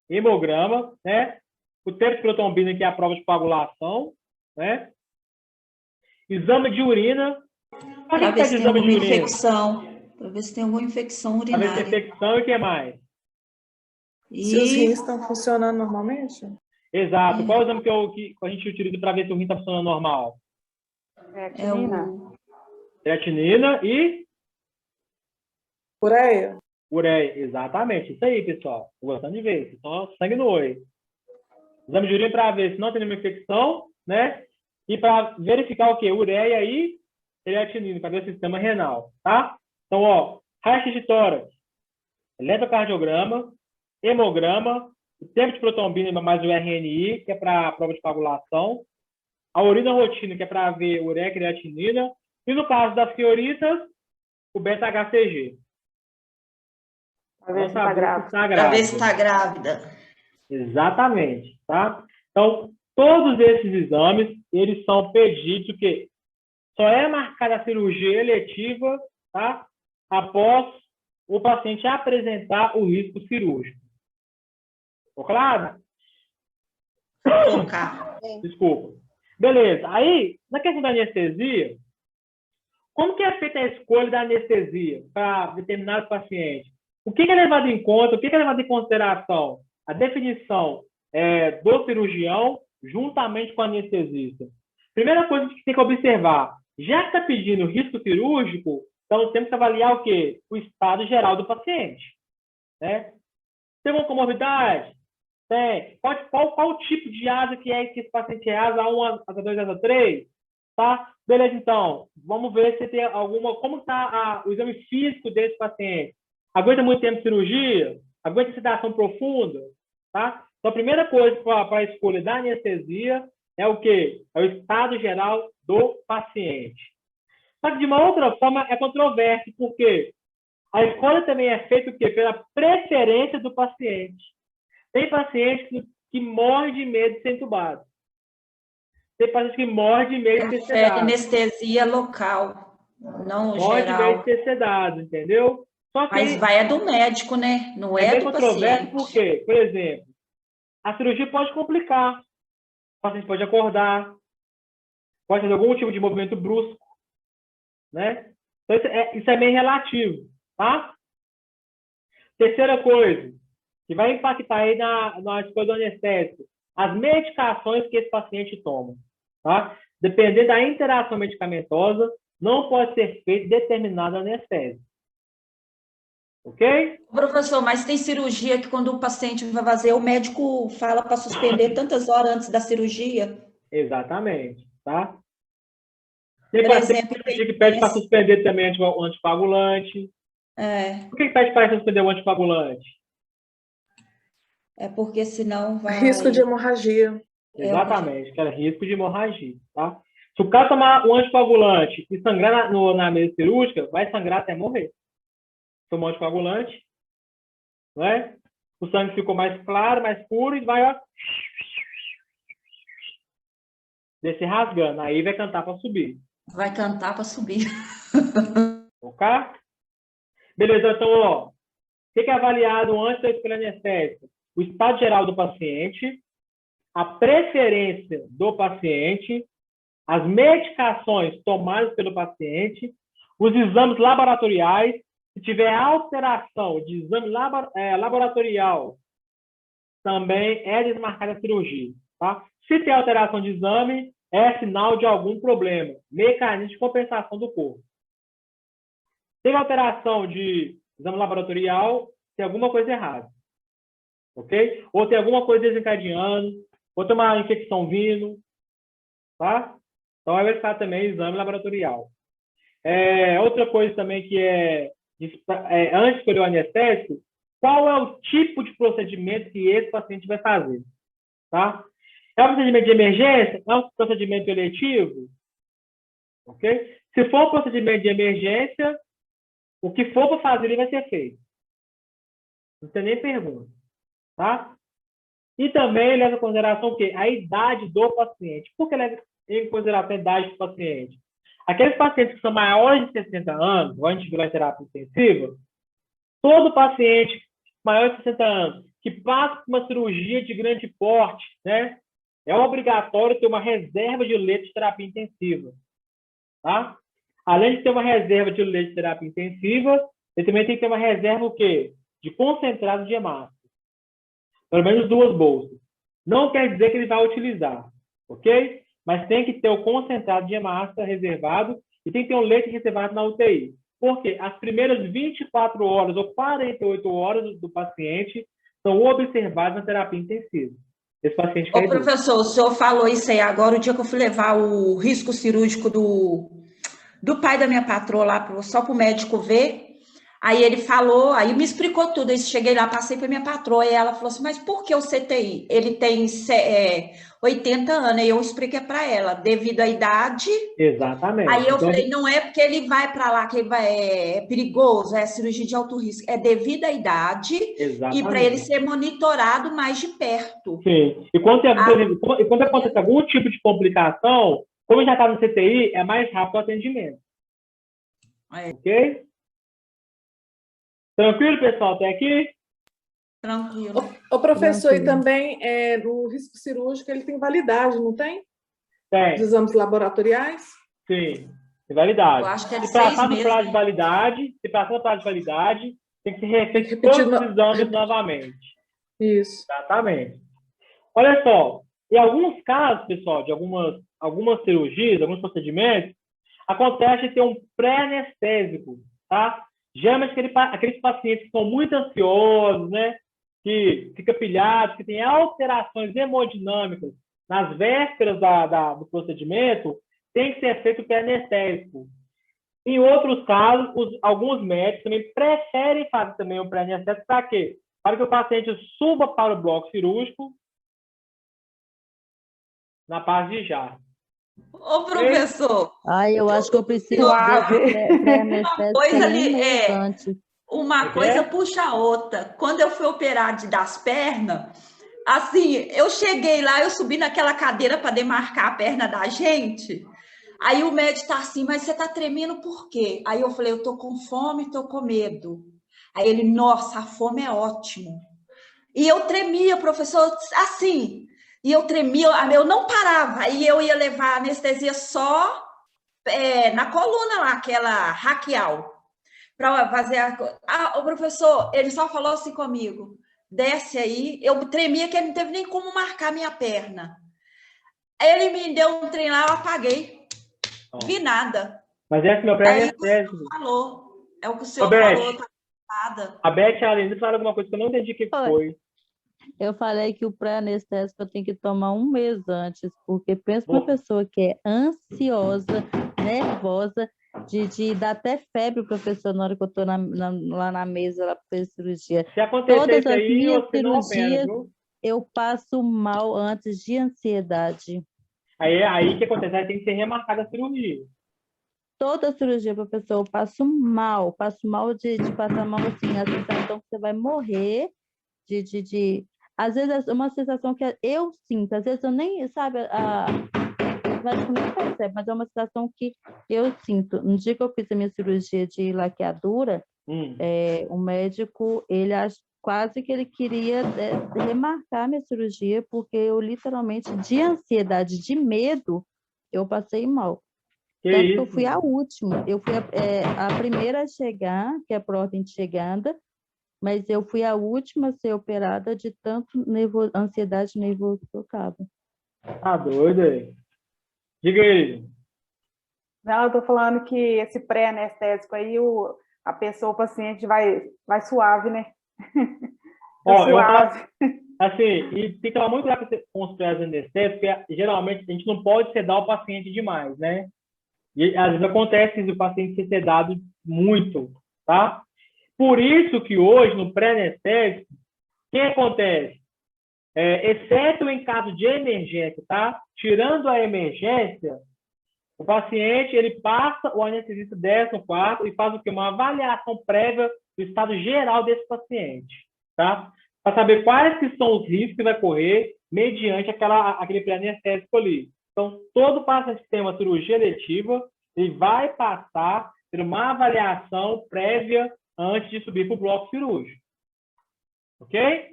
hemograma, né? O tempo de protrombina, que é a prova de coagulação, né? Exame de urina. Para ver se tem alguma infecção. Para ver se tem alguma infecção urinária. Para ver se tem infecção e o que mais? Se os rins estão funcionando normalmente? Exato. Qual é o exame que a gente utiliza para ver se o rim está funcionando normal? Creatinina e? Ureia. Ureia, exatamente. Isso aí, pessoal. Tô gostando de ver. Só sangue no olho. Exame de urina para ver se não tem nenhuma infecção, né? E para verificar o quê? Ureia e creatinina, para ver o sistema renal, tá? Então, ó, raio-x de tórax, eletrocardiograma, hemograma, o tempo de protrombina mais o RNI, que é para a prova de coagulação, a urina rotina, que é para ver ureia e creatinina, e no caso das fioritas, o beta-HCG. Para ver se está grávida. Para ver se está grávida. Exatamente, tá? Então, todos esses exames, eles são pedidos que só é marcada a cirurgia eletiva, tá? Após o paciente apresentar o risco cirúrgico. Ficou claro? Colocar. Desculpa. Beleza. Aí, na questão da anestesia, como que é feita a escolha da anestesia para determinado paciente? O que é levado em conta, o que é levado em consideração? A definição do cirurgião juntamente com o anestesista. Primeira coisa que tem que observar, já que está pedindo risco cirúrgico, então temos que avaliar o quê? O estado geral do paciente. Né? Tem uma comorbidade? Tem. Qual o tipo de asa que esse paciente é? Asa 1, asa 2, asa 3? Tá? Beleza, então. Vamos ver se tem alguma... Como está o exame físico desse paciente? Aguenta muito tempo de cirurgia? Aguenta sedação profunda? Tá? Então, a primeira coisa para a escolha da anestesia é o quê? É o estado geral do paciente. Só que, de uma outra forma, é controverso, porque a escolha também é feita o quê? Pela preferência do paciente. Tem paciente que morre de medo de ser entubado. Tem paciente que morre de medo de ser sedado. Anestesia local, não morre geral. de medo de ser sedado, entendeu? Só que Mas vai do médico, né? Não é bem do controverso paciente. porque, por exemplo, a cirurgia pode complicar. O paciente pode acordar, pode fazer algum tipo de movimento brusco, né? Então, isso é meio relativo, tá? Terceira coisa, que vai impactar aí na escolha do anestésico, as medicações que esse paciente toma, tá? Dependendo da interação medicamentosa, não pode ser feito determinado anestésico. Ok? Professor, mas tem cirurgia que quando o paciente vai fazer, o médico fala para suspender tantas horas antes da cirurgia? Exatamente, tá? Tem Por exemplo, cirurgia que pede para suspender também o anticoagulante. Por que pede para suspender o anticoagulante? É porque senão vai... Risco de hemorragia. Exatamente, que era risco de hemorragia, tá? Se o cara tomar um anticoagulante e sangrar na mesa cirúrgica, vai sangrar até morrer. Tomou anticoagulante, né? O sangue ficou mais claro, mais puro e vai, ó, descer rasgando. Aí vai cantar para subir. Vai cantar para subir. Ok? Beleza, então, ó, o que é avaliado antes da escolha anestésica? O estado geral do paciente, a preferência do paciente, as medicações tomadas pelo paciente, os exames laboratoriais. Se tiver alteração de exame laboratorial, também é desmarcada a cirurgia. Tá? Se tem alteração de exame, é sinal de algum problema. Mecanismo de compensação do corpo. Tem alteração de exame laboratorial, tem alguma coisa errada. Ok? Ou tem alguma coisa desencadeando, ou tem uma infecção vindo. Tá? Então, vai verificar também exame laboratorial. Outra coisa também que antes de escolher o anestésico, qual é o tipo de procedimento que esse paciente vai fazer? Tá? É um procedimento de emergência? É um procedimento eletivo? Ok? Se for um procedimento de emergência, o que for para fazer, ele vai ser feito. Não tem nem pergunta. Tá? E também leva em consideração o quê? A idade do paciente. Por que leva em consideração a idade do paciente? Aqueles pacientes que são maiores de 60 anos, a gente viu na terapia intensiva, todo paciente maior de 60 anos que passa por uma cirurgia de grande porte, né, é obrigatório ter uma reserva de leito de terapia intensiva. Tá? Além de ter uma reserva de leito de terapia intensiva, ele também tem que ter uma reserva o quê? De concentrado de hemácia. Pelo menos 2 bolsas. Não quer dizer que ele vai utilizar, ok? Mas tem que ter o concentrado de hemácia reservado e tem que ter um leite reservado na UTI. Porque as primeiras 24 horas ou 48 horas do paciente são observadas na terapia intensiva. Esse paciente Ô, professor, o senhor falou isso aí agora, o dia que eu fui levar o risco cirúrgico do pai da minha patroa lá só para o médico ver. Aí ele falou, aí me explicou tudo. Aí cheguei lá, passei para minha patroa e ela falou assim, mas por que o CTI? Ele tem 80 anos. E eu expliquei para ela, devido à idade. Exatamente. Aí eu falei, não é porque ele vai para lá que é perigoso, é cirurgia de alto risco. É devido à idade. Exatamente. E para ele ser monitorado mais de perto. Sim. E quando acontece algum tipo de complicação, como já está no CTI, é mais rápido o atendimento. Ok? Tranquilo, pessoal? Até aqui? Tranquilo. O professor, e Tranquilo. também o risco cirúrgico, ele tem validade, não tem? Tem, Os exames laboratoriais? sim, tem Eu validade. acho que é de Se 6 passar do meses, prazo de né? validade, tem que ser Tem que refeito repetir. todos os exames novamente. Isso. Exatamente. Olha só, em alguns casos, pessoal, de algumas cirurgias, alguns procedimentos, acontece ter um pré-anestésico, tá? Geralmente aqueles pacientes que são muito ansiosos, né? Que fica pilhados, que tem alterações hemodinâmicas nas vésperas do procedimento, tem que ser feito o pré-anestésico. Em outros casos, alguns médicos também preferem fazer também o pré-anestésico para quê? Para que o paciente suba para o bloco cirúrgico na paz de já. Ô, professor, Ai, eu acho que eu preciso Suave. desse uma pré-anestésico coisa aí um ali mês antes. uma coisa puxa a outra. Quando eu fui operar das pernas, assim, eu cheguei lá, eu subi naquela cadeira para demarcar a perna da gente. Aí o médico tá assim, mas você tá tremendo por quê? Aí eu falei, eu tô com fome, tô com medo. Aí ele, nossa, a fome é ótimo. E eu tremia, professor, assim. E eu tremia, eu não parava. Aí eu ia levar anestesia só na coluna lá, aquela raquial, para fazer o professor, ele só falou assim comigo, desce aí. Eu tremia que ele não teve nem como marcar minha perna. Ele me deu um trem lá, eu apaguei. Vi nada. Mas esse é meu Aí o que o pré-anestésico. senhor falou. É o que o Ô, senhor Beth, falou, tá nada. a Beth, além disso, falou alguma coisa que eu não entendi o que foi. Eu falei que o pré-anestésico eu tenho que tomar um mês antes, porque pensa uma Bom. pessoa que é ansiosa, nervosa, de dar até febre, professor, na hora que eu estou lá na mesa lá para fazer cirurgia. Se acontecer Todas isso as aí, minhas você não opera, cirurgias viu? eu passo mal antes de ansiedade. Aí o que acontece? Aí tem que ser remarcada a cirurgia. Toda cirurgia, professor, eu passo mal de passar mal assim, a sensação que você vai morrer de. Às vezes é uma sensação que eu sinto, às vezes eu nem, sabe, o médico nem percebe, mas é uma sensação que eu sinto. No dia que eu fiz a minha cirurgia de laqueadura, o médico, quase que ele queria remarcar minha cirurgia, porque eu literalmente, de ansiedade, de medo, eu passei mal. Que Tanto que isso? eu fui a última, eu fui a primeira a chegar, que é por ordem de chegada, mas eu fui a última a ser operada de tanto ansiedade e nervoso que eu estava. Tá doido aí. Diga aí. Não, eu tô falando que esse pré-anestésico aí, a pessoa, o paciente vai suave, né? Ó, eu vou falar Suave. assim, e tem que tomar muito cuidado com os pré-anestésicos, porque geralmente a gente não pode sedar o paciente demais, né? E às vezes acontece o paciente ser sedado muito, tá? Por isso que hoje, no pré-anestésico, o que acontece? Exceto em caso de emergência, tá? Tirando a emergência, o paciente, ele passa, o anestesista desce no quarto e faz o quê? Uma avaliação prévia do estado geral desse paciente, tá? Para saber quais que são os riscos que vai correr mediante aquele pré-anestésico ali. Então, todo paciente que tem uma cirurgia eletiva, ele vai passar por uma avaliação prévia antes de subir para o bloco cirúrgico. Ok?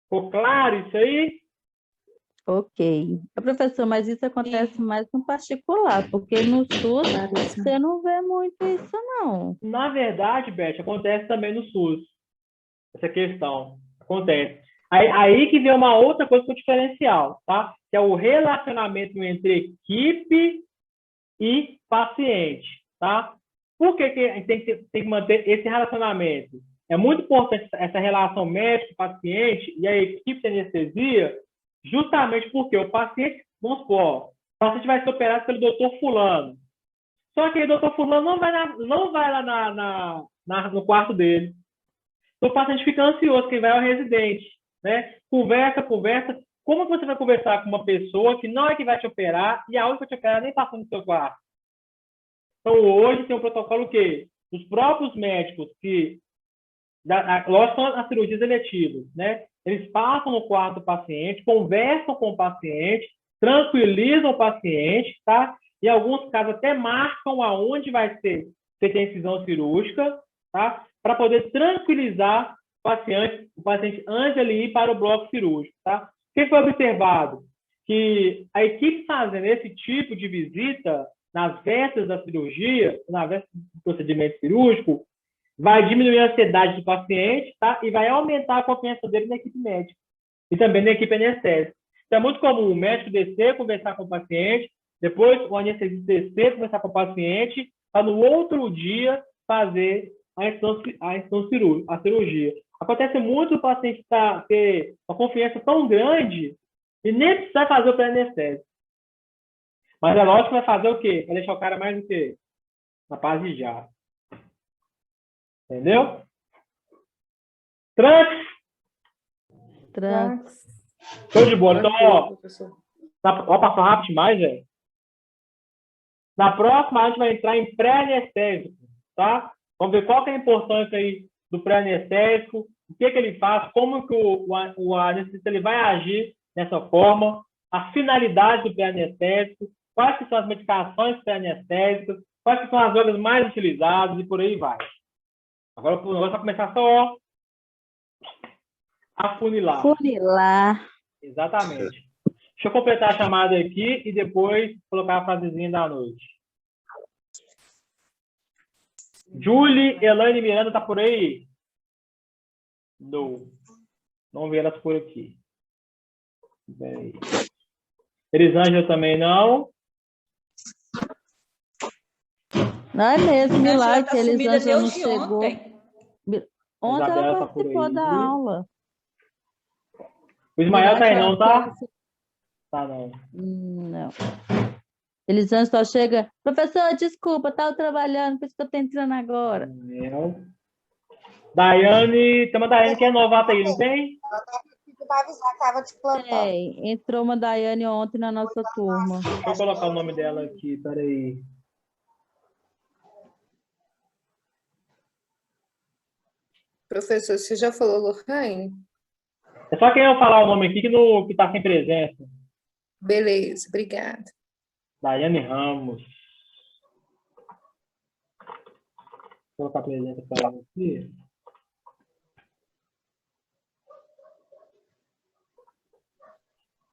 Ficou claro isso aí? Ok. Professor, mas isso acontece mais no particular, porque no SUS você não vê muito isso, não. Na verdade, Beth, acontece também no SUS. Essa questão. Acontece. Aí que vem uma outra coisa com diferencial, tá? Que é o relacionamento entre equipe e paciente, tá? Por que a gente tem que manter esse relacionamento? É muito importante essa relação médico-paciente e a equipe de anestesia, justamente porque o paciente, vamos supor, o paciente vai ser operado pelo doutor fulano. Só que o doutor fulano não vai lá no quarto dele. Então, o paciente fica ansioso, que vai ao residente, né? Conversa. Como você vai conversar com uma pessoa que não é que vai te operar e a outra que vai te operar nem passou no seu quarto? Então, hoje tem um protocolo que os próprios médicos lógico, são as cirurgias eletivas, né? Eles passam no quarto do paciente, conversam com o paciente, tranquilizam o paciente, tá? Em alguns casos até marcam aonde vai ser feita a incisão cirúrgica, tá? Para poder tranquilizar o paciente antes de ele ir para o bloco cirúrgico, tá? O que foi observado? Que a equipe fazendo esse tipo de visita nas vésperas da cirurgia, na véspera do procedimento cirúrgico, vai diminuir a ansiedade do paciente, tá? E vai aumentar a confiança dele na equipe médica e também na equipe anestésica. Então, é muito comum o médico descer, conversar com o paciente, depois o anestesista descer, conversar com o paciente, para no outro dia fazer a cirurgia. Acontece muito o paciente ter uma confiança tão grande e nem precisar fazer o pré-anestésico. Mas é lógico que vai fazer o quê? Vai deixar o cara mais do quê? Na paz de já. Entendeu? Trans. Show de bola. Então, ó, passar rápido demais, velho. Na próxima, a gente vai entrar em pré-anestésico, tá? Vamos ver qual que é a importância aí do pré-anestésico, o que ele faz, como que o anestesista ele vai agir dessa forma, a finalidade do pré-anestésico, quais que são as medicações pré-anestésicas, quais que são as drogas mais utilizadas e por aí vai. Agora o negócio vai começar só a funilar. Funilar. Exatamente. Deixa eu completar a chamada aqui e depois colocar a frasezinha da noite. Julie, Elaine e Miranda tá por aí? Não. Não vi elas por aqui. Bem. Elisângela também não. Não é mesmo, milagre que Elisângela não desde chegou. ontem. Ontem Isabela ela tá por participou aí. da aula. O Ismael tá aí Milagre não, tá? Tá não. Não. Elisângela só chega, professor, desculpa, estava trabalhando, por isso que eu estou entrando agora. Não. Daiane, tem uma Daiane que é novata aí, não tem? Vai avisar que ela de plantão. Tem, entrou uma Daiane ontem na nossa turma. Deixa eu colocar o nome dela aqui, peraí. Professor, você já falou Lohane? É só quem eu falar o nome aqui que tá sem presença. Beleza, obrigada. Daiane Ramos. Vou colocar a presença para ela aqui.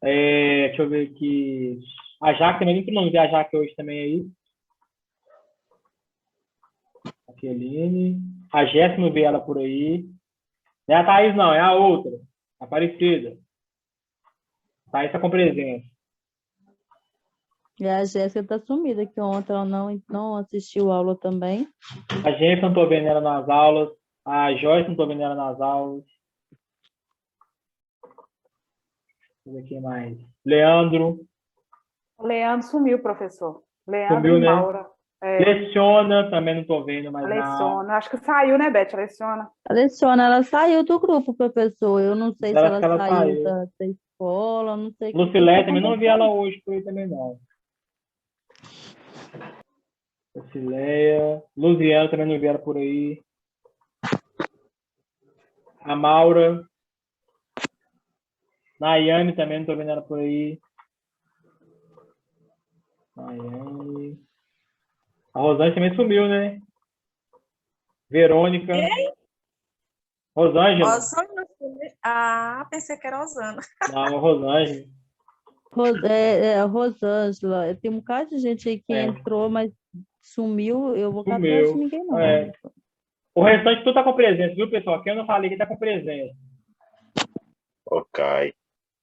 Deixa eu ver aqui. A Jaque também, nem não vi a Jaque hoje também aí. Aqueline. A Jéssica, não vi ela por aí. Não é a Thaís, não, é a outra. A Aparecida. A Thaís tá com presença. E a Jéssica está sumida, que ontem ela não assistiu a aula também. A Jéssica, não tô vendo ela nas aulas. A Joyce, não tô vendo ela nas aulas. Deixa eu ver quem mais. Leandro. O Leandro sumiu, professor. Leandro Sumiu, e né? Maura. Leciona, também não tô vendo mais nada. Leciona. Acho que saiu, né, Beth? Leciona. A Leciona, ela saiu do grupo, professor. Eu não sei se ela saiu da escola, não sei. Lucilé, também não vi ela hoje por aí também, não. Lucileia. Luziana, também não vi ela por aí. A Maura. Nayane, também não tô vendo ela por aí. Nayane. A Rosângela também sumiu, né? Verônica. Ei? Rosângela. Rosângela? Ah, pensei que era Rosana. Não, Rosângela. Rosângela. Tem um bocado de gente aí que entrou, mas sumiu. Eu vou atrás de ninguém, não. O restante tudo tá com presença, viu, pessoal? Quem eu não falei que tá com presença. Ok.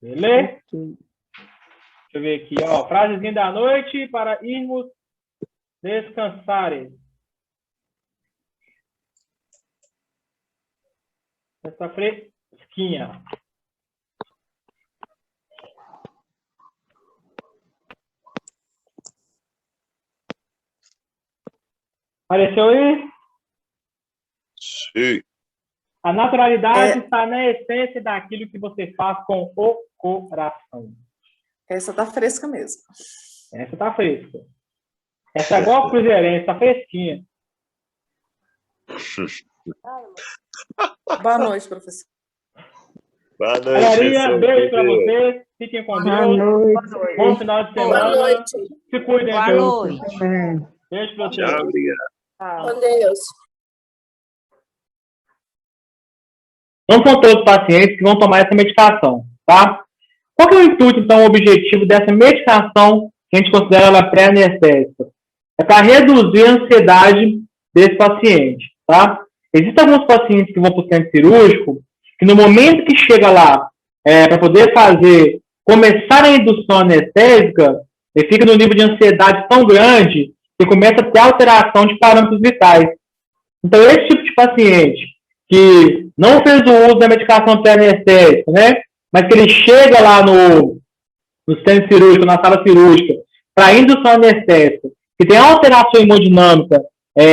Beleza? Deixa eu ver aqui, ó. Frasezinha da noite para irmos descansarem. Essa fresquinha. Apareceu aí? Sim. A naturalidade está na essência daquilo que você faz com o coração. Essa tá fresca mesmo. Essa tá fresca. Essa é igual a cruzeirense, tá fresquinha. Boa noite, professor. Boa noite, Galerinha, beijo pra vocês. Fiquem com Deus. Noite. Bom final de semana. Boa noite. Se cuidem. Boa noite. Beijo pra vocês. Tchau, obrigado. Tchau. Com Deus. Não são todos os pacientes que vão tomar essa medicação, tá? Qual que é o intuito, então, o objetivo dessa medicação que a gente considera ela pré-anestésica? É para reduzir a ansiedade desse paciente, tá? Existem alguns pacientes que vão para o centro cirúrgico que no momento que chega lá para poder começar a indução anestésica, ele fica no nível de ansiedade tão grande que começa a ter alteração de parâmetros vitais. Então, esse tipo de paciente que não fez o uso da medicação pré-anestésica, né, mas que ele chega lá no centro cirúrgico, na sala cirúrgica, para indução anestésica, que tem alteração hemodinâmica,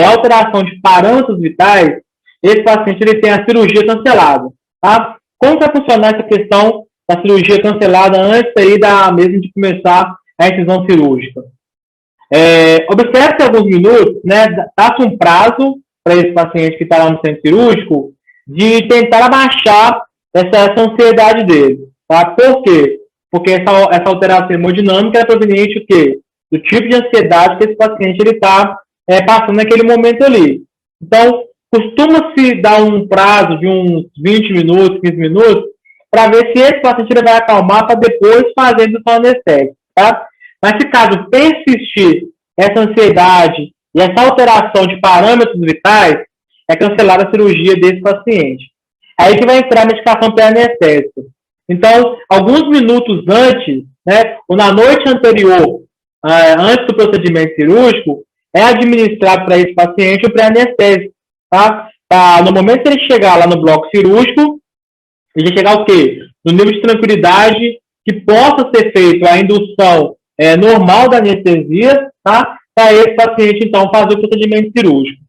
alteração de parâmetros vitais, esse paciente ele tem a cirurgia cancelada. Tá? Como vai funcionar essa questão da cirurgia cancelada antes aí mesmo de começar a incisão cirúrgica? Observe-se alguns minutos, né, dá-se um prazo para esse paciente que está lá no centro cirúrgico de tentar abaixar essa ansiedade dele. Tá? Por quê? Porque essa alteração hemodinâmica é proveniente do quê? Do tipo de ansiedade que esse paciente está passando naquele momento ali. Então, costuma-se dar um prazo de uns 20 minutos, 15 minutos, para ver se esse paciente ele vai acalmar para depois fazer a indução anestésica. Tá? Mas se caso persistir essa ansiedade e essa alteração de parâmetros vitais, é cancelada a cirurgia desse paciente. Aí que vai entrar a medicação pré-anestésica. Então, alguns minutos antes, né, ou na noite anterior, antes do procedimento cirúrgico, é administrado para esse paciente o pré-anestésico. Tá? No momento que ele chegar lá no bloco cirúrgico, ele vai chegar o quê? No nível de tranquilidade que possa ser feito a indução normal da anestesia, tá? Para esse paciente, então, fazer o procedimento cirúrgico.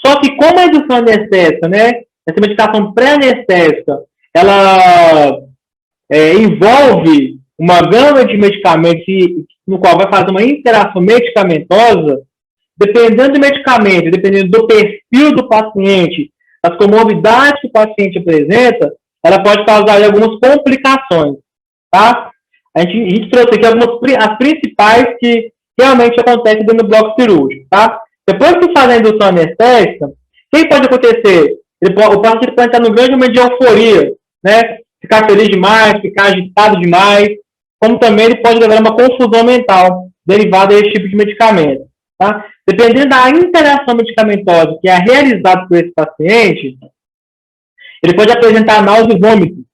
Só que como a indução anestésica, né, essa medicação pré-anestésica, ela envolve uma gama de medicamentos no qual vai fazer uma interação medicamentosa, dependendo do medicamento, dependendo do perfil do paciente, das comorbidades que o paciente apresenta, ela pode causar algumas complicações, tá? A gente trouxe aqui as principais que realmente acontecem dentro do bloco cirúrgico, tá? Depois que faz a indução anestésica, o que pode acontecer? O paciente pode estar num grande momento de euforia, né? Ficar feliz demais, ficar agitado demais, como também ele pode levar a uma confusão mental derivada desse tipo de medicamento, tá? Dependendo da interação medicamentosa que é realizada por esse paciente, ele pode apresentar náusea e vômito,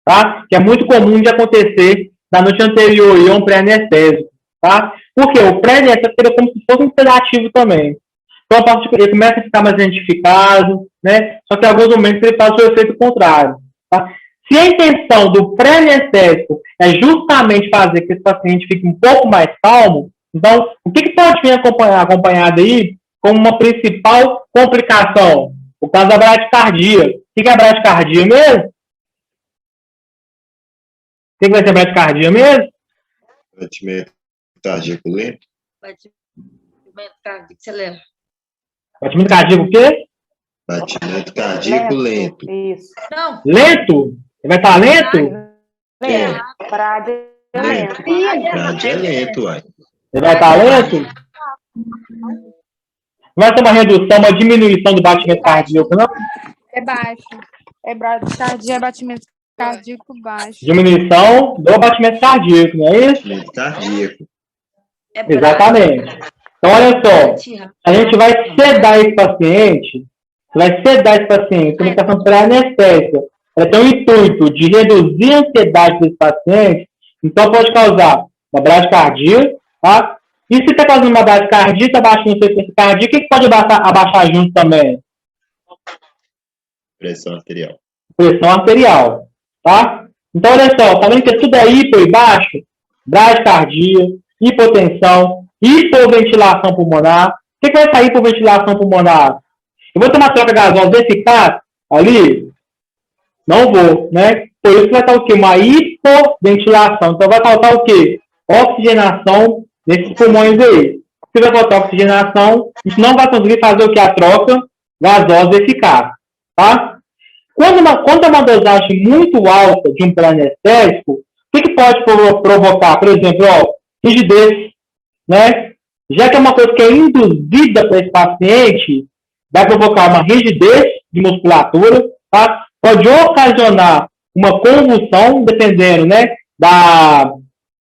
tá? Que é muito comum de acontecer na noite anterior e um pré-anestésico, tá? Porque o pré-anestésico é como se fosse um sedativo também. Então, ele começa a ficar mais identificado, né? Só que em alguns momentos ele faz o efeito contrário, tá? Se a intenção do pré-anestésico é justamente fazer que esse paciente fique um pouco mais calmo, então, o que pode vir acompanhado aí como uma principal complicação? O caso da bradicardia. O que é a bradicardia mesmo? O que vai ser a bradicardia mesmo? Batimento cardíaco lento. Batimento cardíaco, você lembra? Batimento cardíaco o quê? Batimento cardíaco lento. Isso. Não. Lento? Ele vai estar lento? Lento. Brade é lento. Brade é lento, uai. Ele vai estar lento? Vai ter uma redução, uma diminuição do batimento cardíaco, não? É baixo. É bradicardia, é batimento cardíaco baixo. Diminuição do batimento cardíaco, não é isso? Batimento cardíaco. Exatamente. Então, olha só. A gente vai sedar esse paciente, com a medicação pré-anestésica. Ela tem o intuito de reduzir a ansiedade desse paciente, então pode causar uma bradicardia, tá? E se está causando uma bradicardia, está baixando a frequência cardíaca, o que pode abaixar junto também? Pressão arterial. Pressão arterial, tá? Então, olha só, tá vendo que tudo é hipo e baixo? Bradicardia, hipotensão, hipoventilação pulmonar. O que vai sair por ventilação pulmonar? Eu vou ter uma troca gasosa eficaz ali? Não vou, né? Por isso vai estar o quê? Uma hipoventilação. Então, vai faltar o quê? Oxigenação nesses pulmões aí. Se vai faltar oxigenação, a gente não vai conseguir fazer o que? A troca gasosa eficaz, tá? Quando é uma dosagem muito alta de um pré-anestésico, o que pode provocar? Por exemplo, rigidez, né? Já que é uma coisa que é induzida para esse paciente, vai provocar uma rigidez de musculatura, tá? pode ocasionar uma convulsão, dependendo, né,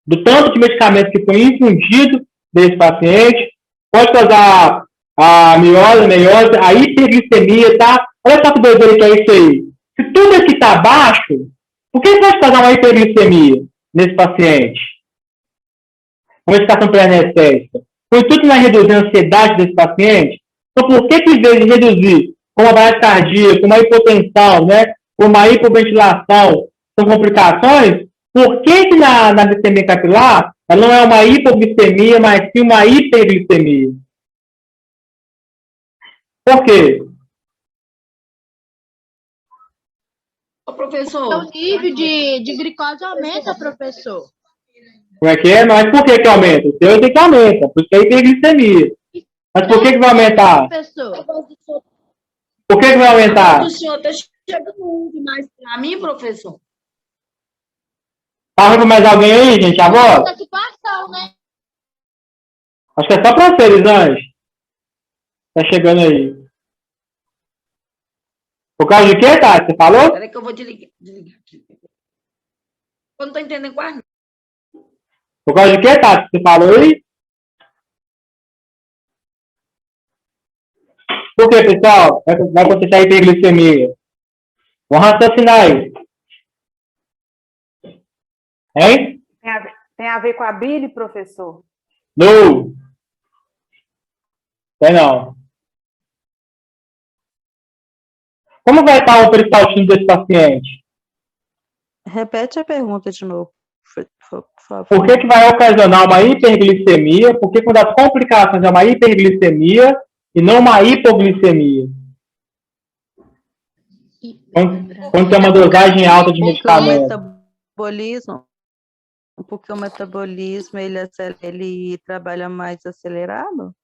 do tanto de medicamento que foi infundido desse paciente, pode causar a meiose, a hiperglicemia, tá? Olha só que doideira que é isso aí. Se tudo aqui está baixo, por que pode causar uma hiperglicemia nesse paciente? Uma medicação pré-anestésica. O intuito não é reduzir a ansiedade desse paciente? Então, por que em vez de reduzir com uma bradicardia, com uma hipotensão, né, com uma hipoventilação, são complicações, por que na glicemia capilar ela não é uma hipoglicemia, mas sim uma hiperglicemia? Por quê? Ô, professor. O nível de glicose aumenta, professor. Como é que é? Mas por que aumenta? O seu tem que aumenta, porque é hiperglicemia. Mas por que vai aumentar? Professor. Por que vai aumentar? O senhor está chegando demais para mim, professor. Tá para mais alguém aí, gente? A voz? Né? Acho que é só para você, Elisângela. Tá chegando aí. Por causa de quê, Tati? Você falou? Espera que eu vou desligar aqui. Eu não estou entendendo quase. Por causa de quê, Tati? Você falou aí? Por que, pessoal? Vai acontecer a hiperglicemia. Vamos raciocinar aí. Hein? Tem a ver com a bile, professor? Não. Tem não. Como vai estar o peristaltismo desse paciente? Repete a pergunta de novo, por favor. Por que vai ocasionar uma hiperglicemia? Por que quando as complicações é uma hiperglicemia e não uma hipoglicemia? Quando tem uma dosagem alta de medicamento. Porque o metabolismo ele trabalha mais acelerado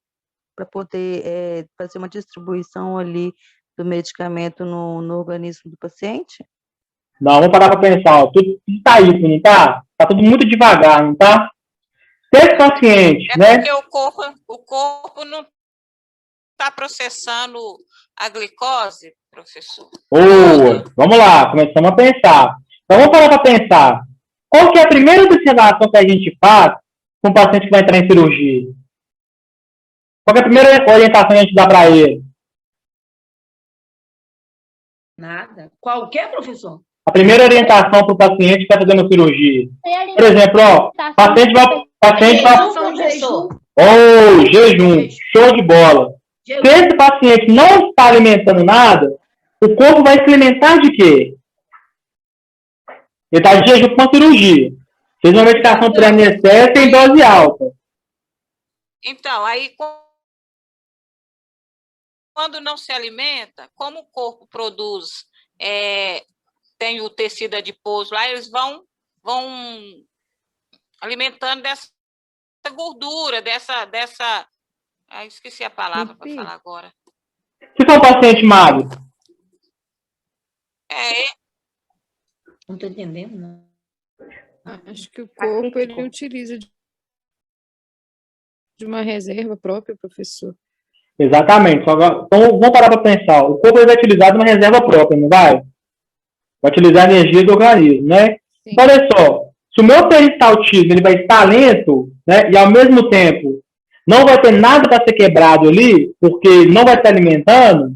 para poder fazer uma distribuição ali do medicamento no organismo do paciente? Não, vamos parar para pensar. Ó. Tudo tá isso, não tá? Tá tudo muito devagar, não tá? Esse paciente, né? Porque o corpo não está processando a glicose, professor. Boa! Vamos lá, começamos a pensar. Então vamos parar para pensar. Qual que é a primeira observação que a gente faz com um paciente que vai entrar em cirurgia? Qual que é a primeira orientação que a gente dá para ele? Nada. Qualquer, professor? A primeira orientação para o paciente que está fazendo cirurgia. Por exemplo, ó, paciente vai... jejum. Show de bola. Se esse paciente não está alimentando nada, o corpo vai se alimentar de quê? Ele está de jejum com a cirurgia. Fez uma medicação pré-anestésica em dose alta. Então, aí quando não se alimenta, como o corpo produz, tem o tecido adiposo lá, eles vão alimentando dessa gordura, dessa esqueci a palavra para falar agora. Se for um paciente magro? Não estou entendendo, não. Acho que o corpo ele utiliza de uma reserva própria, professor. Exatamente. Então, vamos parar para pensar. O corpo vai utilizar de uma reserva própria, não vai? Vai utilizar a energia do organismo, né? Então, olha só. Se o meu peristaltismo ele vai estar lento, né, e ao mesmo tempo não vai ter nada para ser quebrado ali, porque não vai estar alimentando,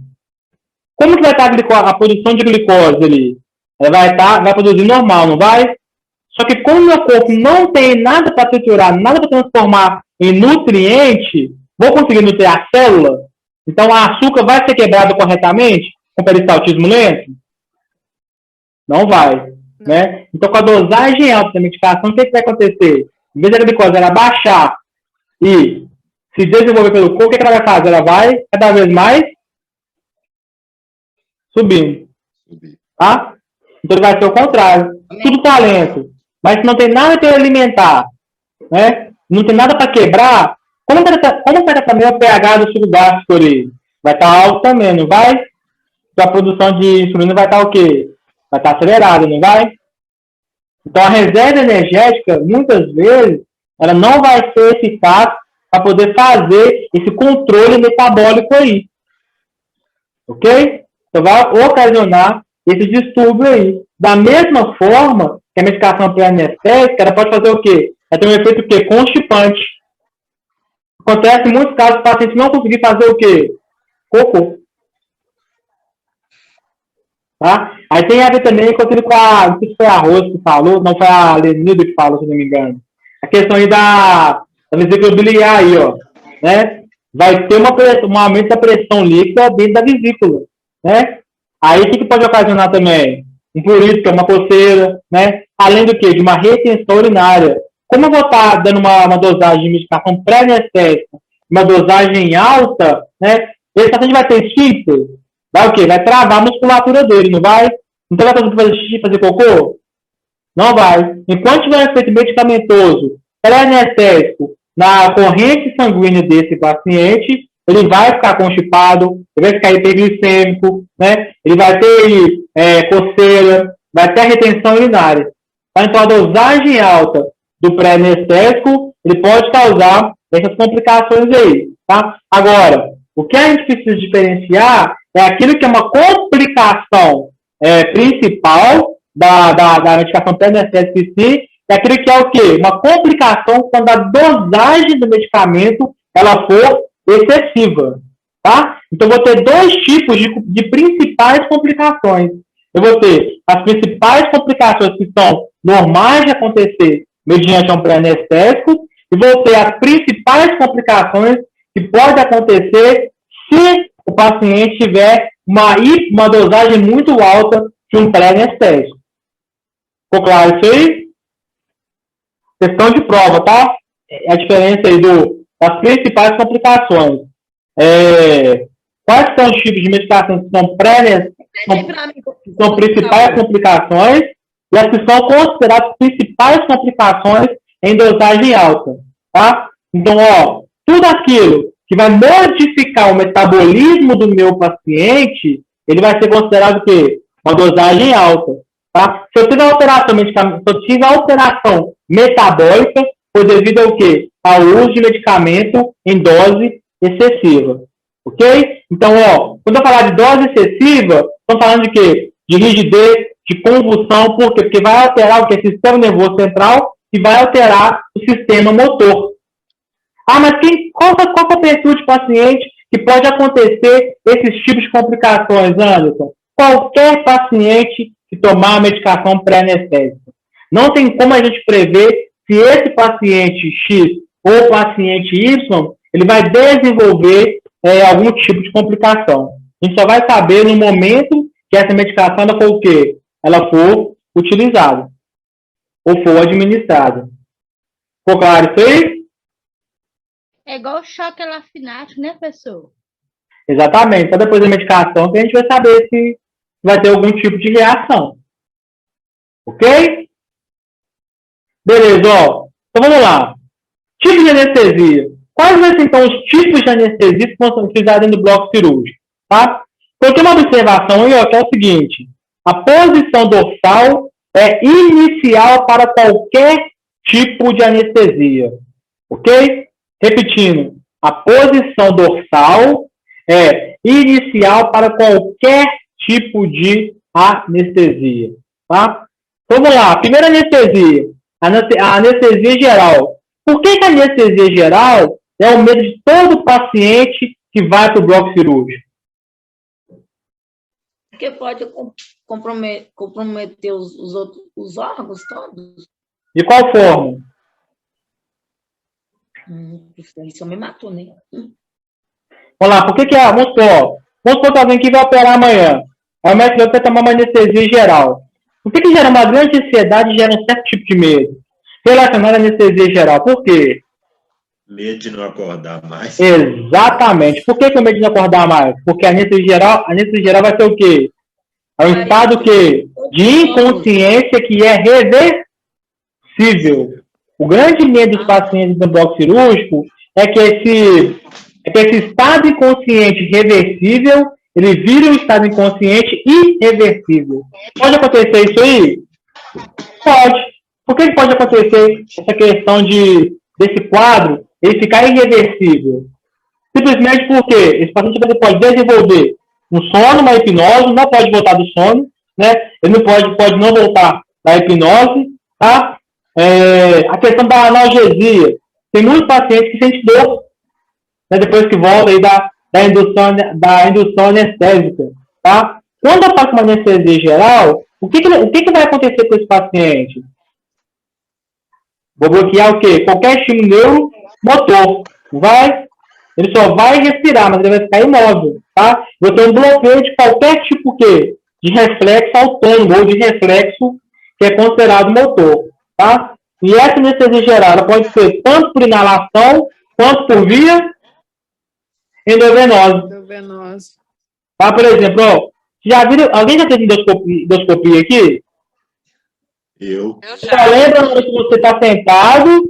como que vai estar a produção de glicose ali? Ela vai produzir normal, não vai? Só que como o meu corpo não tem nada para triturar, nada para transformar em nutriente, vou conseguir nutrir a célula? Então, o açúcar vai ser quebrado corretamente com peristaltismo lento? Não vai. Né? Então, com a dosagem alta da medicação, o que vai acontecer? Em vez da glicose ela baixar e se desenvolver pelo corpo, o que ela vai fazer? Ela vai cada vez mais subindo. Tá? Então, vai ser o contrário. Tudo está lento. Mas se não tem nada para alimentar, né? Não tem nada para quebrar, como será também o pH do suco gástrico ali? Vai estar alto também, não vai? Então, a produção de insulina vai estar o quê? Vai estar acelerada, não vai? Então, a reserva energética, muitas vezes, ela não vai ser eficaz para poder fazer esse controle metabólico aí. Ok? Então, vai ocasionar esse distúrbio aí. Da mesma forma que a medicação pré-anestésica, ela pode fazer o quê? Ela tem um efeito o quê? Constipante. Acontece em muitos casos, o paciente não conseguir fazer o quê? Cocô. Tá? Aí tem a ver também, inclusive com a, não sei se foi a Rose que falou, não foi a Lenildo que falou, se não me engano. A questão aí da vesícula biliar aí, ó, né? Vai ter um aumento da pressão líquida dentro da vesícula, né? Aí o que pode ocasionar também? Um prurito, uma coceira, né? Além do quê? De uma retenção urinária. Como eu vou estar dando uma dosagem de medicação pré-anestésica, uma dosagem alta, né? Esse paciente vai ter esfíncter. Vai o quê? Vai travar a musculatura dele, não vai? Não vai fazer xixi, fazer cocô? Não vai. Enquanto tiver um efeito medicamentoso pré-anestésico na corrente sanguínea desse paciente, ele vai ficar constipado, ele vai ficar hiperglicêmico, né? Ele vai ter coceira, vai ter retenção urinária. Então, a dosagem alta do pré-anestésico, ele pode causar essas complicações aí, tá? Agora, o que a gente precisa diferenciar é aquilo que é uma complicação principal da medicação pré-anestésica em si, é aquilo que é o quê? Uma complicação quando a dosagem do medicamento ela for excessiva, tá? Então, eu vou ter dois tipos de principais complicações. Eu vou ter as principais complicações que são normais de acontecer mediante um pré-anestésico e vou ter as principais complicações que podem acontecer se o paciente tiver uma dosagem muito alta de um pré-anestésico. Ficou claro isso aí? Questão de prova, tá? A diferença aí das principais complicações. Quais são os tipos de medicação que são são principais complicações e as que são consideradas principais complicações em dosagem alta, tá? Então, ó, tudo aquilo que vai modificar o metabolismo do meu paciente, ele vai ser considerado o quê? Uma dosagem alta, tá? Se eu tiver alteração metabólica, foi devido ao quê? Ao uso de medicamento em dose excessiva, ok? Então, ó, quando eu falar de dose excessiva, estamos falando de quê? De rigidez, de convulsão, por quê? Porque vai alterar o quê? O sistema nervoso central e vai alterar o sistema motor. Ah, mas qual é o perfil de paciente que pode acontecer esses tipos de complicações, Anderson? Qualquer paciente que tomar a medicação pré-anestésica. Não tem como a gente prever se esse paciente X ou paciente Y, ele vai desenvolver algum tipo de complicação. A gente só vai saber no momento que essa medicação ela for o quê? Ela for utilizada ou for administrada. Ficou claro isso aí? É igual o choque anafilático, né, professor? Exatamente. Só depois da medicação que a gente vai saber se vai ter algum tipo de reação. Ok? Beleza, ó. Então vamos lá. Tipo de anestesia. Quais vão ser, então, os tipos de anestesia que vão ser utilizados no bloco cirúrgico? Tá? Então, tem uma observação aí, ó, que é o seguinte. A posição dorsal é inicial para qualquer tipo de anestesia. Ok? Repetindo. A posição dorsal é inicial para qualquer tipo de anestesia. Tá? Então, vamos lá. Primeira anestesia. A anestesia geral. Por que a anestesia geral é o medo de todo paciente que vai para o bloco cirúrgico? Porque pode comprometer os órgãos todos. De qual forma? Isso me matou, né? Vamos lá, por que é? Vamos supor que alguém que vai operar amanhã. Aí o médico vai tomar uma anestesia geral. Por que gera uma grande ansiedade e gera um certo tipo de medo? Relacionado à anestesia geral. Por quê? Medo de não acordar mais. Exatamente. Por que o medo de não acordar mais? Porque a anestesia geral vai ser o quê? É um estado o quê? De inconsciência que é reversível. O grande medo dos pacientes do bloco cirúrgico é que esse estado inconsciente reversível, ele vira um estado inconsciente irreversível. Pode acontecer isso aí? Pode. Por que pode acontecer essa questão desse quadro ele ficar irreversível? Simplesmente porque esse paciente pode desenvolver um sono, uma hipnose, não pode voltar do sono, né? Ele não pode não voltar da hipnose, tá? A questão da analgesia. Tem muitos pacientes que sentem dor, né, depois que volta aí da indução anestésica, tá? Quando eu faço uma anestesia geral, o que vai acontecer com esse paciente? Vou bloquear o quê? Qualquer estímulo neuromotor. Ele só vai respirar, mas ele vai ficar imóvel, tá? Vou ter um bloqueio de qualquer tipo de reflexo autônomo ou de reflexo que é considerado motor, tá? E essa anestesia geral ela pode ser tanto por inalação quanto por via endovenosa. Tá? Por exemplo, ó, alguém já teve endoscopia aqui? Eu. Você lembra na hora que você está sentado,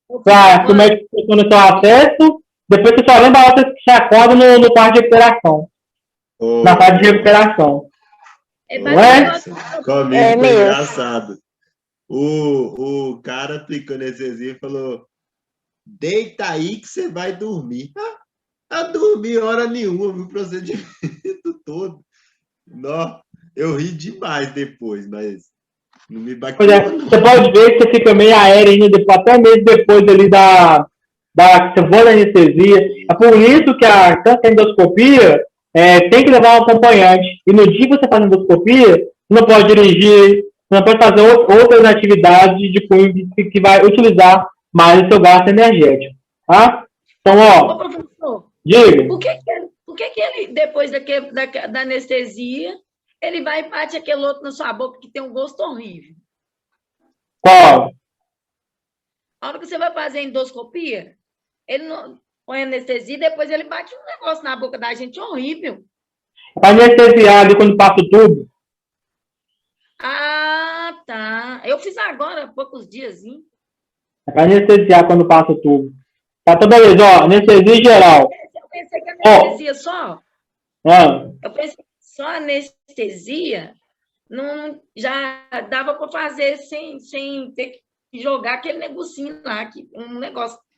que o médico funciona o seu acesso, depois você só lembra a hora que você acorda no quarto de recuperação. Na fase de recuperação. Não é? Comigo foi engraçado. O cara aplicou anestesia e falou: deita aí que você vai dormir. Dormir hora nenhuma, viu, o procedimento todo. Não, eu ri demais depois, mas não me bateu. Você pode ver que você fica meio aéreo ainda, até mesmo depois ali da que você for da anestesia. É por isso que tanto a endoscopia tem que levar um acompanhante. E no dia que você faz endoscopia, você não pode dirigir, você não pode fazer outras atividades de cunho que vai utilizar mais o seu gasto energético. Tá? Então, ó. Ô, professor, diga. Por que ele, depois da anestesia, ele vai e bate aquele outro na sua boca que tem um gosto horrível? Qual? A hora que você vai fazer endoscopia, ele não põe anestesia e depois ele bate um negócio na boca da gente horrível. Para anestesiar ali quando passa o tubo. Ah, tá. Eu fiz agora, há poucos dias. É para anestesiar quando passa o tubo. Tá, então beleza, ó, anestesia geral. Eu pensei que anestesia só. Eu pensei que só anestesia não, já dava para fazer sem ter que jogar aquele negocinho lá,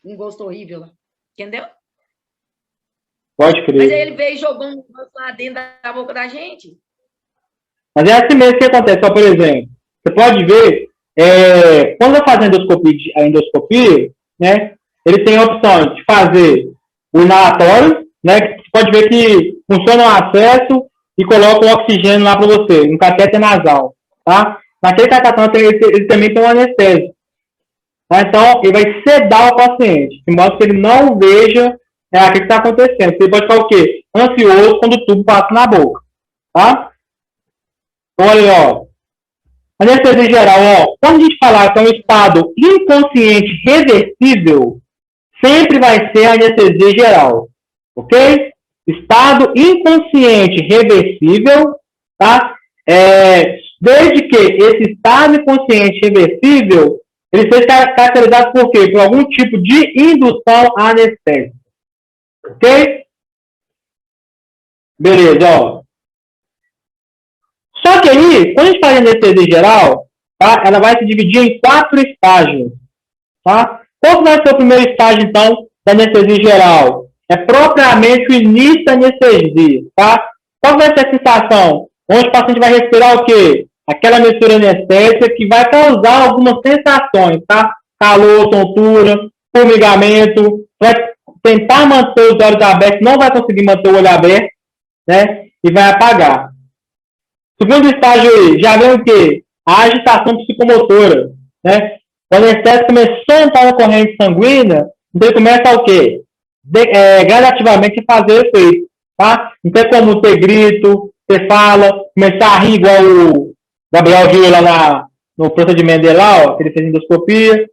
um gosto horrível lá. Entendeu? Pode crer. Mas aí ele veio e jogou um negócio lá dentro da boca da gente. Mas é assim mesmo que acontece. Ó, por exemplo, você pode ver, quando eu faço a endoscopia, né, ele tem a opção de fazer o inalatório, né, que você pode ver que funciona o acesso e coloca o oxigênio lá para você, um catéter nasal, tá? Naquele catéter ele também tem um anestésico. Tá? Então, ele vai sedar o paciente, de modo que ele não veja o que está acontecendo. Ele pode ficar o quê? Ansioso quando o tubo passa na boca, tá? Olha, ó. Anestesia geral, ó. Quando a gente falar que é um estado inconsciente reversível, sempre vai ser anestesia geral, ok? Estado inconsciente reversível, tá? Desde que esse estado inconsciente reversível, ele seja caracterizado por quê? Por algum tipo de indução anestésica, ok? Beleza, ó. Só que aí, quando a gente faz anestesia geral, tá? Ela vai se dividir em 4 estágios, tá? Qual vai ser o primeiro estágio, então, da anestesia geral? É propriamente o início da anestesia, tá? Qual vai ser a sensação? Onde o paciente vai respirar o quê? Aquela mistura anestésica que vai causar algumas sensações, tá? Calor, tontura, formigamento, vai tentar manter os olhos abertos, não vai conseguir manter o olho aberto, né? E vai apagar. Segundo estágio aí, já vem o quê? A agitação psicomotora, né? O anestésico começou a entrar na corrente sanguínea, então ele começa o quê? Gradativamente a fazer efeito, tá? Não tem como ter grito, ter fala, começar a rir igual o Gabriel viu lá no procedimento dele lá, ó, que ele fez endoscopia,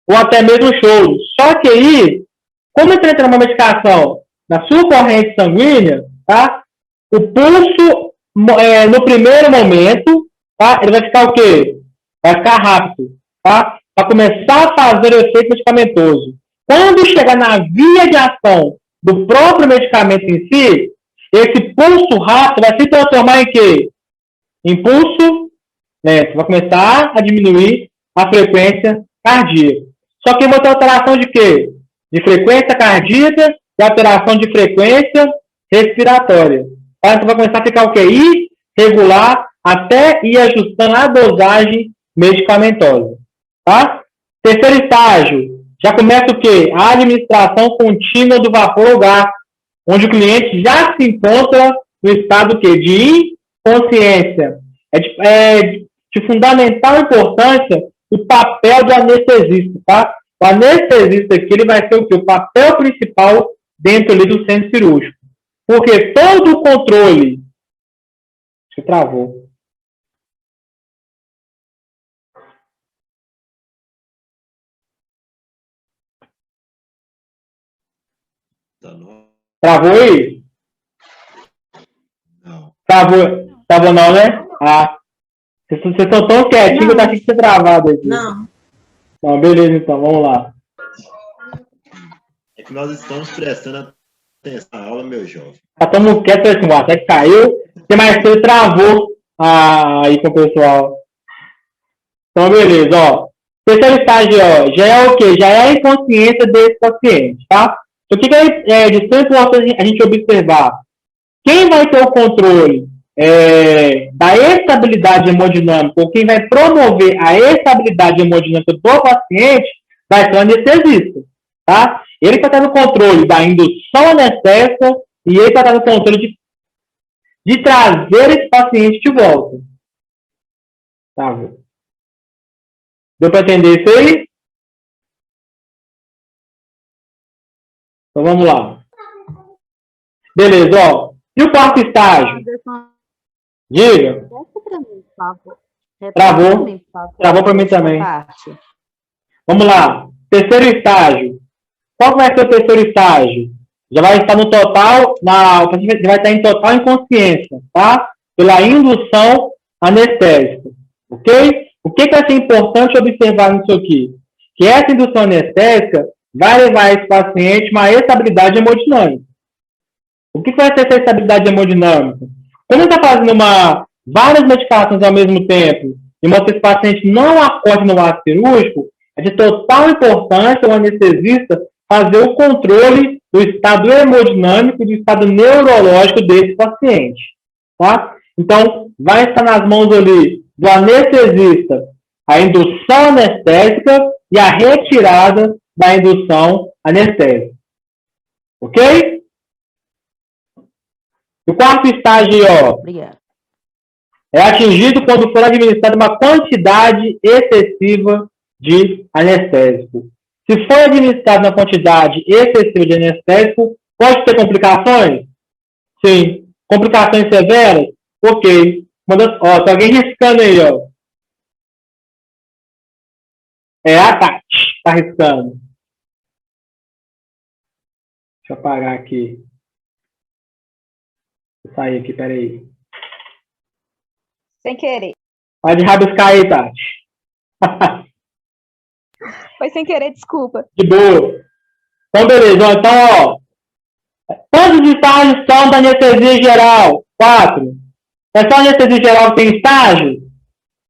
ou até mesmo choro. Só que aí, como ele entra numa medicação na sua corrente sanguínea, tá? O pulso, no primeiro momento, tá? Ele vai ficar o quê? Vai ficar rápido, tá? Para começar a fazer o efeito medicamentoso. Quando chegar na via de ação do próprio medicamento em si, esse pulso rápido vai se transformar em quê? Em pulso lento. Vai começar a diminuir a frequência cardíaca. Só que vai ter alteração de quê? De frequência cardíaca e alteração de frequência respiratória. Tá? Então vai começar a ficar o quê? Irregular até ir ajustando a dosagem medicamentosa, tá? Terceiro estágio, já começa o quê? A administração contínua do vapor ou gás, onde o cliente já se encontra no estado quê? De inconsciência. É de fundamental importância o papel do anestesista, tá? O anestesista aqui, ele vai ser o quê? O papel principal dentro ali do centro cirúrgico. Porque todo o controle... Você travou. Travou aí? Não. Travou não, né? Ah. Vocês estão tão quietinhos que eu tô achando que você travado aqui. Não. Não, beleza, então, vamos lá. É que nós estamos prestando atenção na aula, meu jovem. Já estamos quietos assim, o até caiu. Tem mais coisa, travou aí com o pessoal. Então, beleza, ó. Terceiro estágio, ó, já é o quê? Já é a inconsciência desse paciente, tá? Então, o que é de tão importante a gente observar? Quem vai ter o controle da estabilidade hemodinâmica, ou quem vai promover a estabilidade hemodinâmica do paciente, vai ser o anestesista, tá? Ele vai estar no controle da indução anestésica e ele vai estar no controle de trazer esse paciente de volta. Tá? Deu para entender isso aí? Então vamos lá. Beleza, ó. E o quarto estágio? Diga. Travou. Travou para mim também. Vamos lá. Terceiro estágio. Qual vai ser o terceiro estágio? Já vai estar no total, o paciente vai estar em total inconsciência, tá? Pela indução anestésica, ok? O que vai ser importante observar nisso aqui? Que essa indução anestésica vai levar esse paciente a uma estabilidade hemodinâmica. O que vai ser essa estabilidade hemodinâmica? Quando está fazendo várias medicações ao mesmo tempo e mostra que esse paciente não acorde no ato cirúrgico, é de total importância o anestesista fazer o controle do estado hemodinâmico e do estado neurológico desse paciente, tá? Então, vai estar nas mãos ali do anestesista a indução anestésica e a retirada da indução anestésica. Ok? O quarto estágio, ó, é atingido quando for administrada uma quantidade excessiva de anestésico. Se for administrado uma quantidade excessiva de anestésico, pode ter complicações? Sim. Complicações severas? Ok. Ó, tá alguém riscando aí, ó. É a Tati, tá riscando. Deixa eu apagar aqui. Vou sair aqui, peraí. Sem querer. Pode rabiscar aí, Tati. Foi sem querer, desculpa. De boa. Então, beleza. Então, ó. Quantos estágios são da anestesia geral? 4. É só a anestesia geral que tem estágio?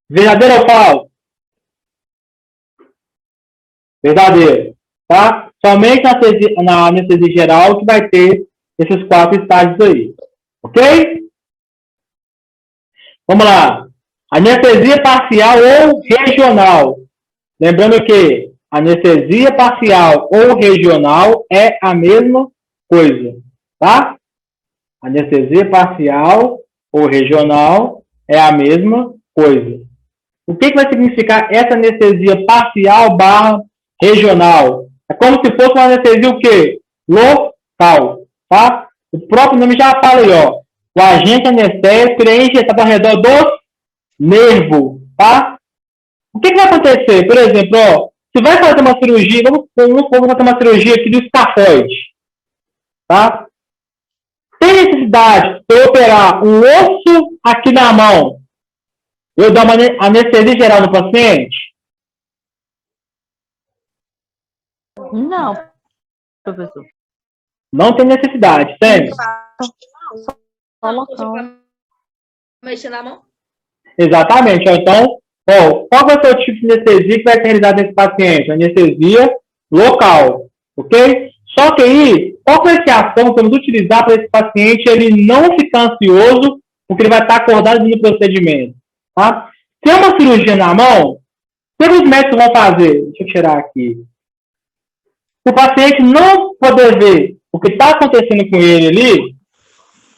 Verdadeiro ou falso? Verdadeiro. Tá? Somente na anestesia geral que vai ter esses 4 estágios aí. Ok? Vamos lá. Anestesia parcial ou regional. Lembrando que anestesia parcial ou regional é a mesma coisa, tá? Anestesia parcial ou regional é a mesma coisa. O que vai significar essa anestesia parcial / regional? É como se fosse uma anestesia o quê? Local, tá? O próprio nome já fala aí, ó. O agente anestésico é injetado ao redor do nervo, tá? O que vai acontecer? Por exemplo, ó, se vai fazer uma cirurgia, vamos fazer uma cirurgia aqui do escafoide, tá? Tem necessidade de eu operar um osso aqui na mão, eu dar uma anestesia geral no paciente? Não, professor. Não tem necessidade, tem? Mexer na mão? Exatamente. Então, ó, qual vai ser o tipo de anestesia que vai ser realizada nesse paciente? Anestesia local, ok? Só que aí, qual vai ser a ação que vamos utilizar para esse paciente ele não ficar ansioso porque ele vai estar acordado no procedimento. Tá? Se é uma cirurgia na mão, o que os médicos vão fazer? Deixa eu tirar aqui. O paciente não poder ver o que está acontecendo com ele ali,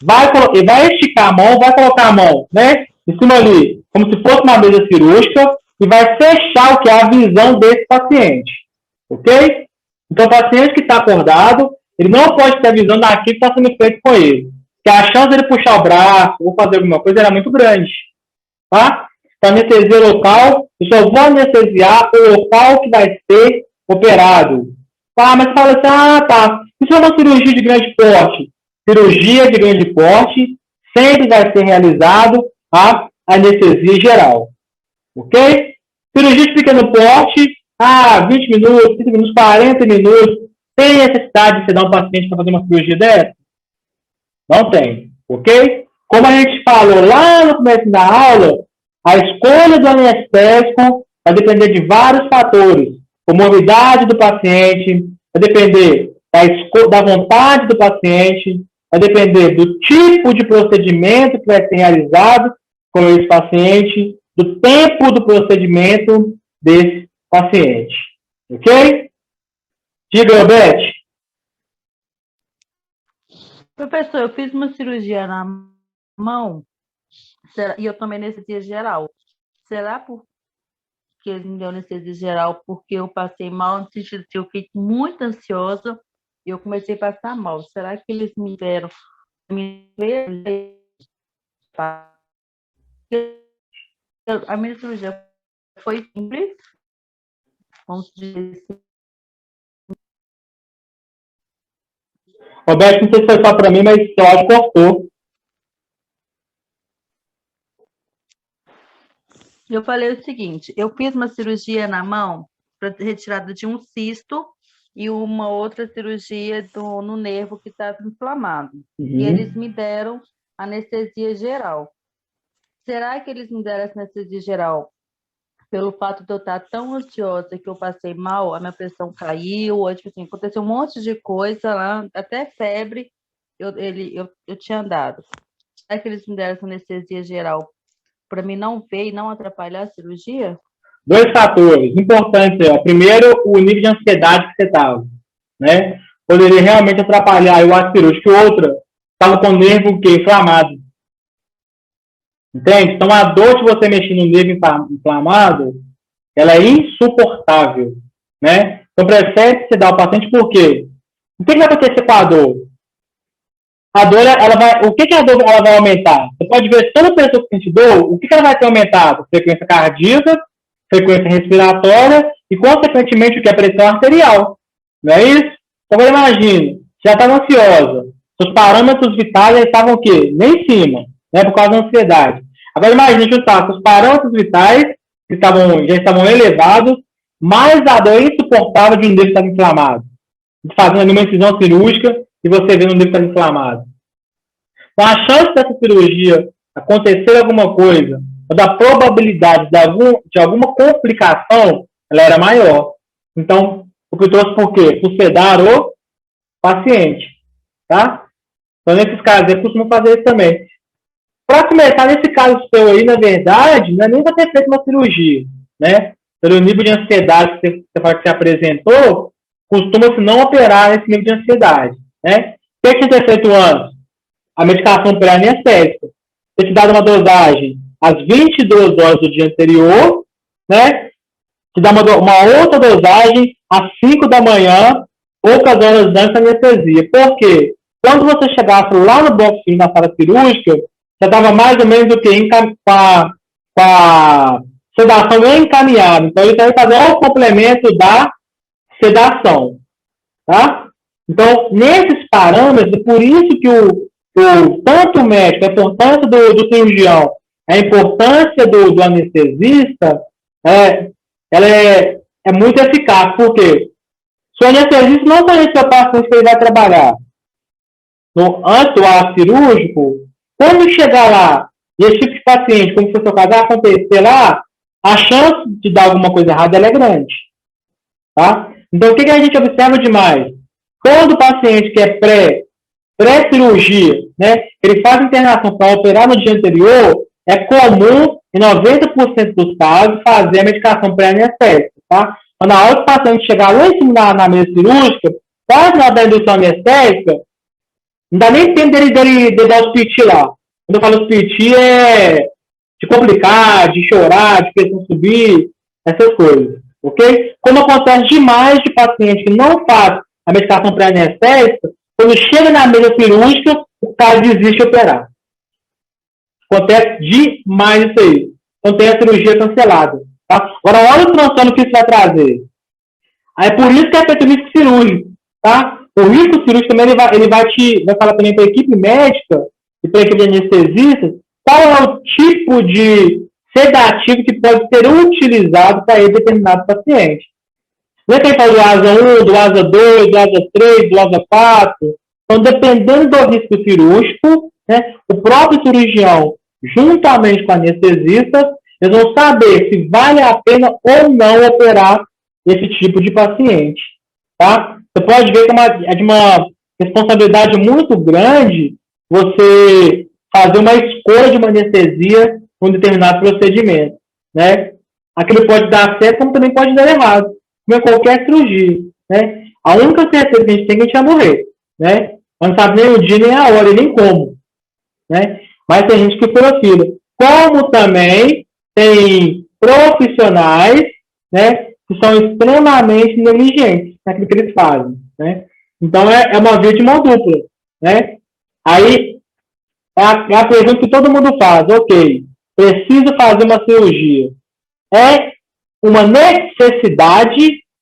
ele vai esticar a mão, vai colocar a mão, né, em cima ali, como se fosse uma mesa cirúrgica, e vai fechar o que é a visão desse paciente. Ok? Então, o paciente que está acordado, ele não pode ter a visão daquilo que está sendo feito com ele. Porque a chance de ele puxar o braço ou fazer alguma coisa era muito grande. Tá? Para anestesia local, eu só vou anestesiar o local que vai ser operado. Tá, mas fala assim, tá. Isso é uma cirurgia de grande porte. Cirurgia de grande porte sempre vai ser realizado a anestesia geral. Ok? Cirurgia de pequeno porte, 20 minutos, 30 minutos, 40 minutos. Tem necessidade de você dar um paciente para fazer uma cirurgia dessa? Não tem. Ok? Como a gente falou lá no começo da aula, a escolha do anestésico vai depender de vários fatores. Comorbidade do paciente, vai depender da vontade do paciente, vai depender do tipo de procedimento que vai ser realizado com esse paciente, do tempo do procedimento desse paciente. Ok? Diga, Beth. Professor, eu fiz uma cirurgia na mão e eu tomei anestesia geral. Será porque eles me deu anestesia geral porque eu passei mal no sentido que eu fiquei muito ansiosa e eu comecei a passar mal? Será que eles me deram a minha cirurgia foi simples? Vamos dizer assim. Roberto, não sei se foi só para mim, mas eu acho que cortou. Eu falei o seguinte, eu fiz uma cirurgia na mão para retirada de um cisto e uma outra cirurgia no nervo que estava inflamado. E eles me deram anestesia geral. Será que eles me deram essa anestesia geral pelo fato de eu estar tão ansiosa que eu passei mal, a minha pressão caiu, ou, tipo assim, aconteceu um monte de coisa lá, até febre eu tinha dado. Será que eles me deram essa anestesia geral para mim não ver e não atrapalhar a cirurgia? Dois fatores importantes. Primeiro, o nível de ansiedade que você estava, né? Poderia realmente atrapalhar o ato cirúrgico. E outra, estava com o nervo inflamado. Entende? Então, a dor de você mexer no nervo inflamado, ela é insuportável, né? Então, prefere você dar ao paciente por quê? O que vai acontecer com a dor? A dor, o que a dor ela vai aumentar? Você pode ver, toda pessoa que sente dor, o que ela vai ter aumentado? Frequência cardíaca, frequência respiratória e, consequentemente, o que é a pressão arterial. Não é isso? Então, agora imagine, já estava ansiosa, seus parâmetros vitais já estavam o quê? Nem em cima, né, por causa da ansiedade. Agora imagine juntar seus parâmetros vitais, que já estavam elevados, mais a dor insuportável de um nervo que estava inflamado. Fazendo uma incisão cirúrgica e você vendo um nervo que estava inflamado. Então, a chance dessa cirurgia acontecer alguma coisa, ou da probabilidade de alguma complicação, ela era maior. Então, o que eu trouxe por quê? Por sedar o paciente. Tá? Então, nesses casos, eu costumo fazer isso também. Para começar, nesse caso seu aí, na verdade, não é nem para ter feito uma cirurgia, né? Pelo nível de ansiedade que você apresentou, costuma-se não operar nesse nível de ansiedade, né? O que tinha que ter feito antes? A medicação pré-anestésica. Ter te dado uma dosagem às 22 horas do dia anterior, né? Te dá uma outra dosagem às 5 da manhã, poucas horas antes da anestesia. Por quê? Quando você chegasse lá no bloco na sala cirúrgica, já estava mais ou menos com a sedação encaminhada. Então, ele vai fazer o complemento da sedação. Tá? Então, nesses parâmetros, por isso que tanto o médico, a importância do cirurgião, a importância do anestesista, ela é muito eficaz. Por quê? Se o anestesista não conhece o paciente que ele vai trabalhar antes do ato cirúrgico, quando chegar lá, e esse tipo de paciente, como foi o seu caso, acontecer lá, a chance de dar alguma coisa errada ela é grande. Tá? Então, o que a gente observa demais? Quando o paciente que é pré-cirurgia, né, ele faz internação para operar no dia anterior, é comum, em 90% dos casos, fazer a medicação pré-anestésica, tá? Quando a hora do paciente chegar lá em cima na mesa cirúrgica, quase na hora da indução anestésica, não dá nem tempo dele dar os piti lá. Quando eu falo os piti, é de complicar, de chorar, de pressão subir, essas coisas, ok? Quando acontece demais de paciente que não faz a medicação pré-anestésica, quando chega na mesa cirúrgica, o cara desiste de operar. Acontece demais isso aí. Então tem a cirurgia cancelada. Tá? Agora, olha o transtorno que isso vai trazer. Aí, é por isso que é feito o risco cirúrgico. Tá? O risco cirúrgico também ele vai falar também para a equipe médica e para a equipe de anestesistas qual é o tipo de sedativo que pode ser utilizado para esse determinado paciente. Não é que ele fala do ASA 1, do ASA 2, do ASA 3, do ASA 4. Então, dependendo do risco cirúrgico, né, o próprio cirurgião, juntamente com o anestesista, eles vão saber se vale a pena ou não operar esse tipo de paciente. Tá? Você pode ver que é de uma responsabilidade muito grande você fazer uma escolha de uma anestesia para um determinado procedimento. Né? Aquilo pode dar certo, como também pode dar errado. Como é qualquer cirurgia. Né? A única certeza que a gente tem é que a gente vai morrer. Né? Mas não sabe nem o dia, nem a hora, e nem como. Né? Mas tem gente que profila. Como também tem profissionais, né, que são extremamente negligentes naquilo que eles fazem. Né? Então, é uma via de mão dupla. Né? Aí, é a pergunta que todo mundo faz. Ok, preciso fazer uma cirurgia. É uma necessidade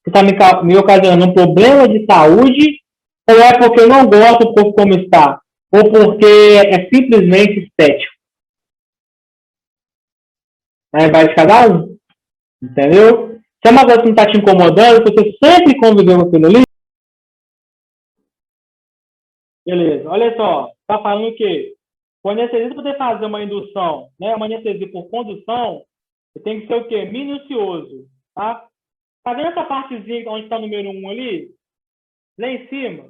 que está me ocasionando um problema de saúde ou é porque eu não gosto do corpo como está? Ou porque é simplesmente estético? Aí vai de cada um. Entendeu? Se é uma coisa que não está te incomodando, você sempre conviveu com aquilo ali. Beleza, olha só. Está falando que o anestesista poder fazer uma indução, né, uma anestesia por condução, tem que ser o quê? Minucioso. Tá? Tá vendo essa partezinha onde está o número 1 ali? Lá em cima?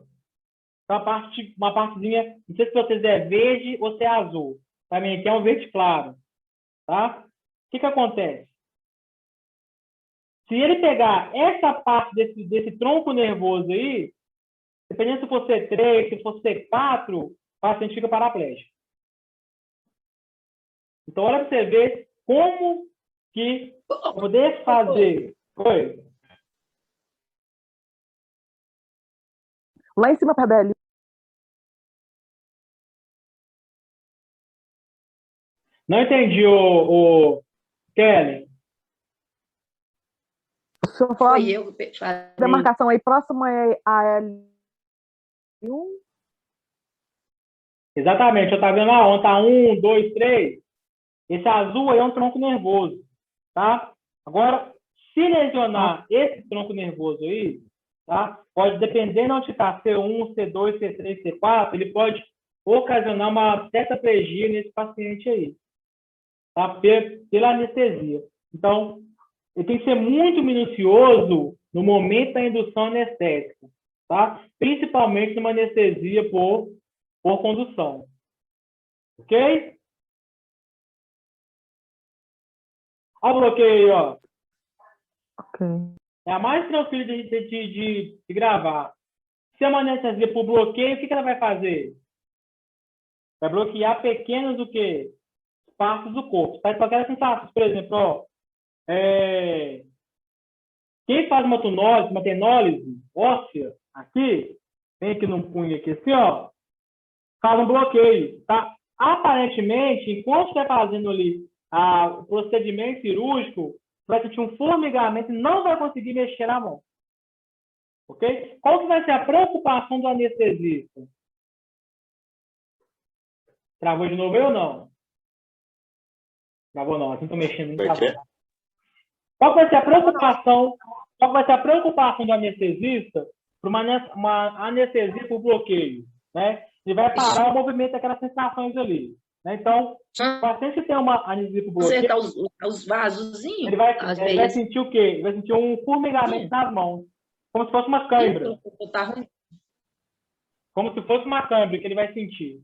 Uma partezinha, não sei se vocês é verde ou se é azul. Também aqui é um verde claro. Tá? O que acontece? Se ele pegar essa parte desse tronco nervoso aí, dependendo se for C3, se for C4, o paciente fica paraplégico. Então, olha para você ver como que poder fazer. Oi. Lá em cima, Pabeli. Não entendi, o Kelly. O senhor falou da marcação aí próxima a L1? Exatamente, eu estava vendo lá, onde está 1, 2, 3. Esse azul aí é um tronco nervoso. Tá? Agora, se lesionar esse tronco nervoso aí, tá? Pode, dependendo onde está, C1, C2, C3, C4, ele pode ocasionar uma tetraplegia nesse paciente aí. Tá? Pela anestesia. Então, ele tem que ser muito minucioso no momento da indução anestésica, tá? Principalmente numa anestesia por condução. Ok? Olha o bloqueio aí, ó. Ok. É a mais tranquila de gravar. Se é uma anestesia por bloqueio, o que ela vai fazer? Vai bloquear pequenos o quê? Partes do corpo. Faz qualquer sensação. Por exemplo, ó, quem faz uma tenólise óssea, aqui, vem aqui no punho aqui assim, ó, faz um bloqueio, tá? Aparentemente, enquanto estiver fazendo ali o procedimento cirúrgico, vai sentir um formigamento e não vai conseguir mexer na mão. Ok? Qual que vai ser a preocupação do anestesista? Travou de novo ou não? Travou não, assim estou mexendo. Não travou. Qual vai ser a preocupação? Qual vai ser a preocupação do anestesista para uma anestesia por bloqueio? Né? Ele vai parar o movimento daquelas sensações ali. Né? Então, o paciente que tem uma anestesia por bloqueio, acertar os vasozinhos, ele vai sentir o quê? Ele vai sentir um formigamento nas mãos, como se fosse uma cãibra. Como se fosse uma cãibra que ele vai sentir.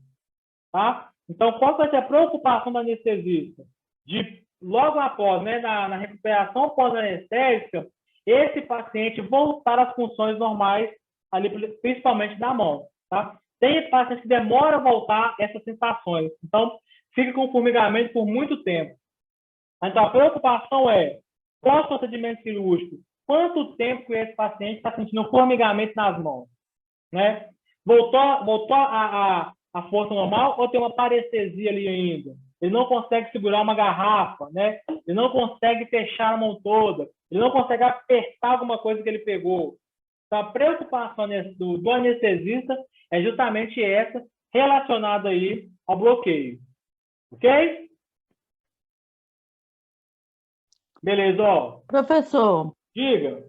tá? Então, qual vai ser a preocupação do anestesista? De, logo após, né, na recuperação pós-anestésica, esse paciente voltar às funções normais, ali, principalmente da mão, tá? Tem pacientes que demoram a voltar essas sensações. Então, fica com formigamento por muito tempo. Então, a preocupação é, pós-procedimento cirúrgico, quanto tempo que esse paciente está sentindo formigamento nas mãos, né? Voltou a força normal ou tem uma parestesia ali ainda? Ele não consegue segurar uma garrafa, né? Ele não consegue fechar a mão toda, ele não consegue apertar alguma coisa que ele pegou. Então, a preocupação do anestesista é justamente essa, relacionada aí ao bloqueio. Ok? Beleza, ó. Professor. Diga.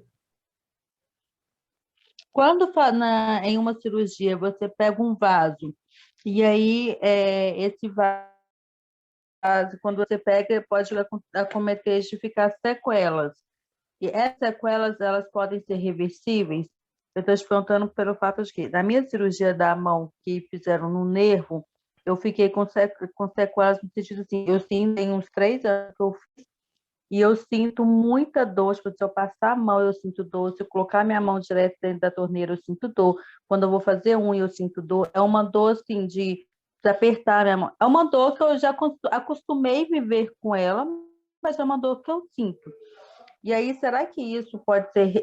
Quando em uma cirurgia você pega um vaso, e aí esse vaso, quando você pega, pode acometer de ficar sequelas. E essas sequelas, elas podem ser reversíveis? Eu estou te perguntando pelo fato de que, na minha cirurgia da mão, que fizeram no nervo, eu fiquei com sequelas no sentido assim, eu sinto, tem uns 3 anos que eu fiz, e eu sinto muita dor, tipo, se eu passar a mão, eu sinto dor, se eu colocar minha mão direto dentro da torneira, eu sinto dor, quando eu vou fazer unha, eu sinto dor, é uma dor, assim, de apertar a minha mão, é uma dor que eu já acostumei viver com ela, mas é uma dor que eu sinto. E aí, será que isso pode ser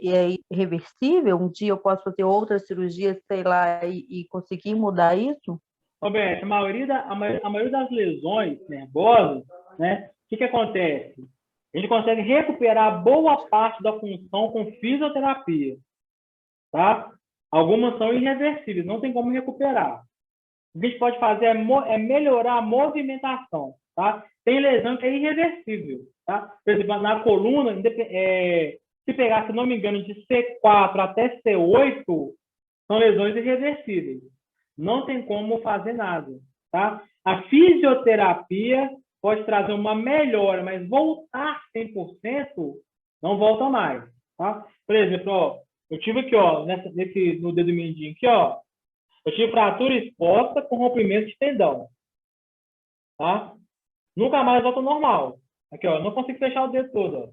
reversível? Um dia eu posso fazer outra cirurgia, sei lá, e conseguir mudar isso? Roberto, a maioria das lesões nervosas, né, o que acontece? A gente consegue recuperar boa parte da função com fisioterapia, tá? Algumas são irreversíveis, não tem como recuperar. O que a gente pode fazer é melhorar a movimentação, tá? Tem lesão que é irreversível, tá? Por exemplo, na coluna, se pegar, se não me engano, de C4 até C8, são lesões irreversíveis. Não tem como fazer nada, tá? A fisioterapia pode trazer uma melhora, mas voltar 100% não volta mais, tá? Por exemplo, ó, eu tive aqui, ó, no dedo mindinho aqui, ó, eu tive fratura exposta com rompimento de tendão, tá? Nunca mais volta ao normal. Aqui, ó, não consigo fechar o dedo todo, ó.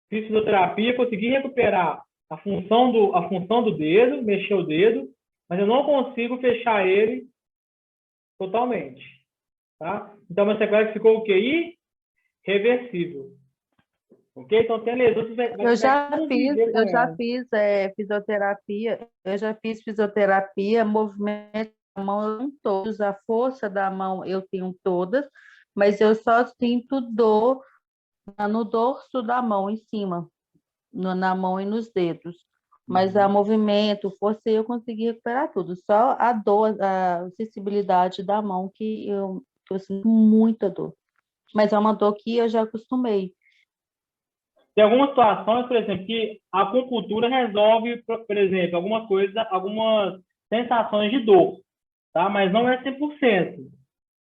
Fiz fisioterapia, consegui recuperar a função do dedo, mexer o dedo, mas eu não consigo fechar ele totalmente, tá? Então, uma sequela que ficou o quê? Irreversível. Ok? Então, tem lesões que eu já fiz fisioterapia, movimento da mão em todos, a força da mão eu tenho todas, mas eu só sinto dor no dorso da mão, em cima, na mão e nos dedos. Mas a movimento, força, eu consegui recuperar tudo. Só a dor, a sensibilidade da mão que eu sinto muita dor. Mas é uma dor que eu já acostumei. Tem algumas situações, por exemplo, que a acupuntura resolve, por exemplo, algumas sensações de dor, tá? Mas não é 100%.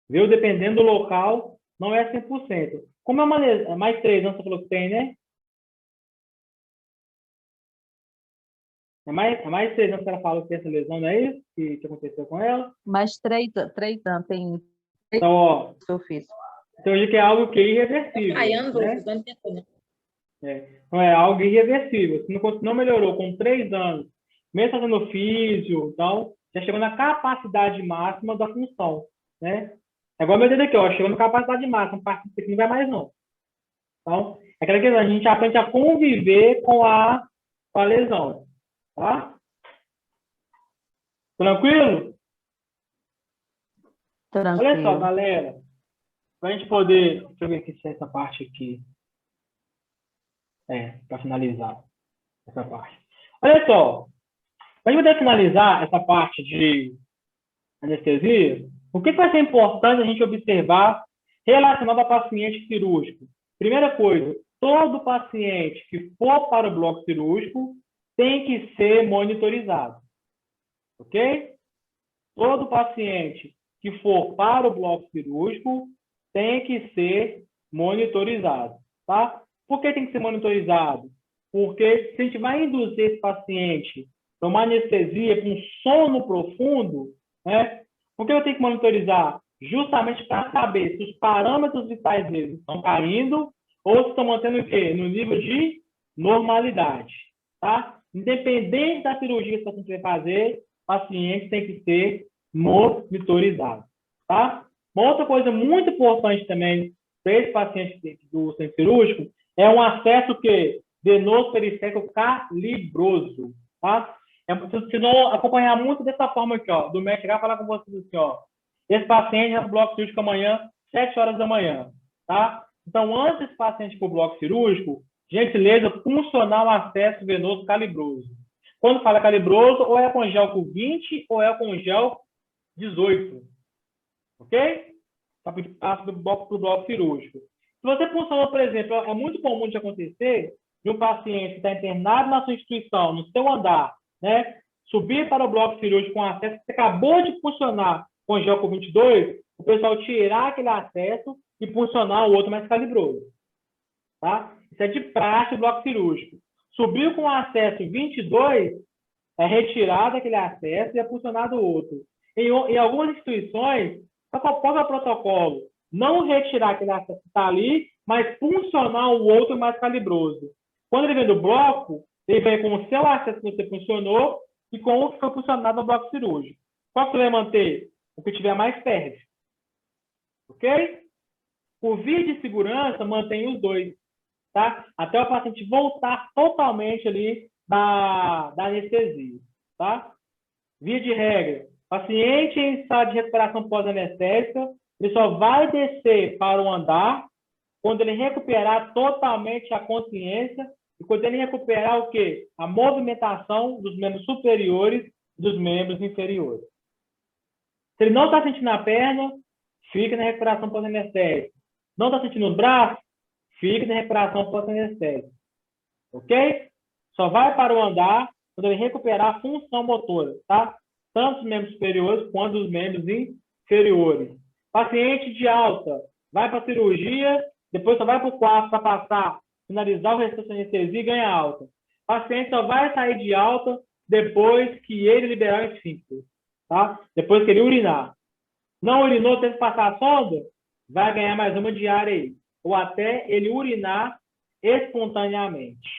Viu? Dependendo do local, não é 100%. Como é mais 3 anos, você falou que tem, né? É mais 3 anos que ela falou que tem essa lesão, não é isso? Que aconteceu com ela? Mais 3 anos, tem 3 então, ó, que eu fiz. Então, eu digo que é algo que é irreversível. Né? Então, é algo irreversível. Se não melhorou com 3 anos, mesmo fazendo físio, então, já chegou na capacidade máxima da função, né? É igual meu dedo aqui, ó, chegou na capacidade máxima, a partir daqui não vai mais, não. Então, é aquela que a gente aprende a conviver com a lesão. Tá? Tranquilo? Tranquilo. Olha só, galera. Para a gente poder... Deixa eu ver aqui se é essa parte aqui. Para finalizar essa parte. Olha só. Para a gente poder finalizar essa parte de anestesia, o que vai ser importante a gente observar relacionado ao paciente cirúrgico? Primeira coisa, todo paciente que for para o bloco cirúrgico tem que ser monitorizado, ok? Todo paciente que for para o bloco cirúrgico tem que ser monitorizado, tá? Por que tem que ser monitorizado? Porque se a gente vai induzir esse paciente para uma anestesia com sono profundo, né? Por que eu tenho que monitorizar? Justamente para saber se os parâmetros vitais deles estão caindo ou se estão mantendo o quê? No nível de normalidade, tá? Independente da cirurgia que o paciente vai fazer, o paciente tem que ser monitorizado, tá? Uma outra coisa muito importante também para esse paciente do centro cirúrgico é um acesso que venoso periférico calibroso, tá? Se não acompanhar muito dessa forma aqui, ó, do médico chegar falar com vocês assim, ó, esse paciente vai para o bloco cirúrgico amanhã, 7 horas da manhã, tá? Então, antes desse paciente ir para o bloco cirúrgico, gentileza, funcionar o acesso venoso calibroso. Quando fala calibroso, ou é com gel com 20 ou é com gel 18, ok? Para o bloco cirúrgico. Se você funcionou, por exemplo, é muito comum de acontecer de um paciente que está internado na sua instituição, no seu andar, né, subir para o bloco cirúrgico com acesso que acabou de funcionar com gel com 22, o pessoal tirar aquele acesso e funcionar o outro mais calibroso. Tá? Isso é de praxe do bloco cirúrgico. Subiu com acesso 22, é retirado aquele acesso e é funcionado o outro. Em algumas instituições, qual é o protocolo? Não retirar aquele acesso que está ali, mas funcionar o outro mais calibroso. Quando ele vem do bloco, ele vem com o seu acesso que você funcionou e com o que foi funcionado no bloco cirúrgico. Qual que você vai manter? O que tiver mais perto. Ok? Por via de segurança, mantém os dois. Tá? Até o paciente voltar totalmente ali da anestesia. Tá? Via de regra, paciente em estado de recuperação pós-anestésica, ele só vai descer para o andar quando ele recuperar totalmente a consciência e quando ele recuperar o quê? A movimentação dos membros superiores e dos membros inferiores. Se ele não está sentindo a perna, fica na recuperação pós-anestésica. Não está sentindo os braços, fica na recuperação pós-anestésica. Ok? Só vai para o andar quando ele recuperar a função motora, tá? Tanto os membros superiores quanto os membros inferiores. Paciente de alta, vai para a cirurgia, depois só vai para o quarto para passar, finalizar o restante da anestesia e ganha alta. Paciente só vai sair de alta depois que ele liberar o esfíncter, tá? Depois que ele urinar. Não urinou, teve que passar a sonda, vai ganhar mais uma diária aí. Ou até ele urinar espontaneamente.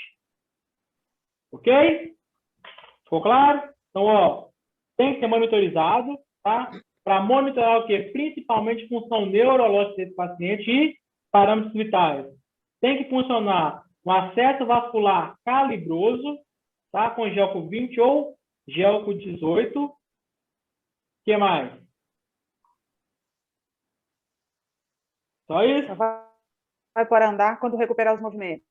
Ok? Ficou claro? Então, ó, tem que ser monitorizado, tá? Para monitorar o quê? Principalmente função neurológica desse paciente e parâmetros vitais. Tem que funcionar um acesso vascular calibroso, tá? Com gel com 20 ou gel com 18. O que mais? Só isso? Vai para andar quando recuperar os movimentos.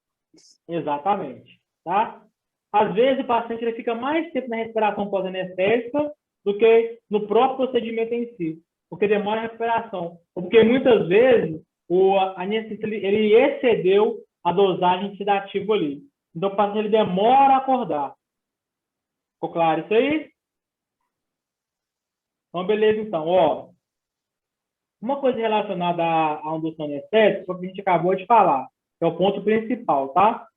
Exatamente. Tá? Às vezes, o paciente ele fica mais tempo na recuperação pós-anestésica do que no próprio procedimento em si, porque demora a recuperação. Porque muitas vezes o anestesista ele excedeu a dosagem de sedativo ali. Então, o paciente ele demora a acordar. Ficou claro isso aí? Então, beleza, então. Ó, uma coisa relacionada à indução anestésica, que a gente acabou de falar, que é o ponto principal, tá?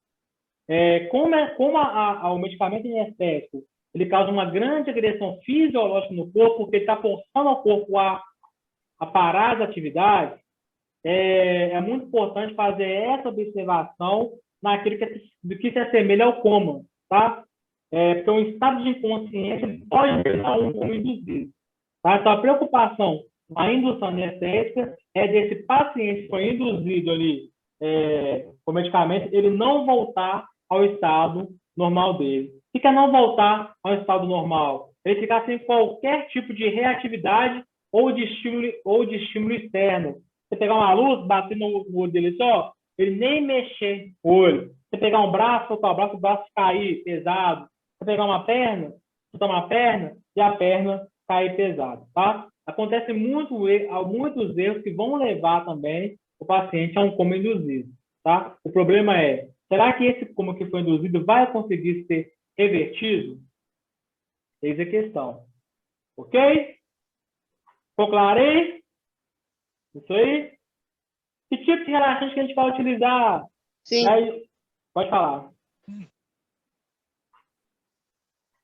Como o medicamento anestésico ele causa uma grande agressão fisiológica no corpo, porque ele está forçando o corpo a parar as atividades, é muito importante fazer essa observação naquilo que se assemelha ao coma, tá? Porque um estado de inconsciência pode gerar um coma induzido. Tá? Então, a preocupação na indução anestésica é desse paciente que foi induzido ali com medicamento, ele não voltar ao estado normal dele. O que é não voltar ao estado normal? Ele ficar sem qualquer tipo de reatividade ou de estímulo externo. Você pegar uma luz, bater no olho dele só, ele nem mexer o olho. Você pegar um braço, soltar o braço cair pesado. Você pegar uma perna, soltar uma perna e a perna cair pesado, tá? Acontece muitos erros que vão levar também o paciente a um coma induzido, tá? O problema é, será que esse coma que foi induzido vai conseguir ser revertido? Eis a questão. Ok? Ficou claro aí? Isso aí? Que tipo de relaxante que a gente vai utilizar? Sim. Aí, pode falar.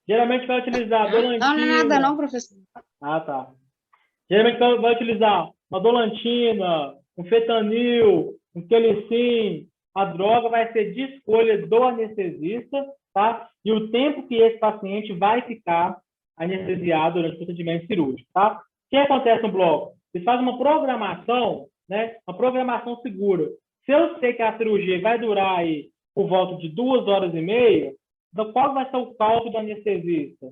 Geralmente vai utilizar Dolantina. Não, não é nada não, professor. Ah, tá. Geralmente vai utilizar uma dolantina, um fentanil, um quelicin. A droga vai ser de escolha do anestesista, tá? E o tempo que esse paciente vai ficar anestesiado durante o procedimento cirúrgico, tá? O que acontece no bloco? Eles fazem uma programação, né? Uma programação segura. Se eu sei que a cirurgia vai durar aí por volta de 2 horas e meia, então qual vai ser o cálculo do anestesista?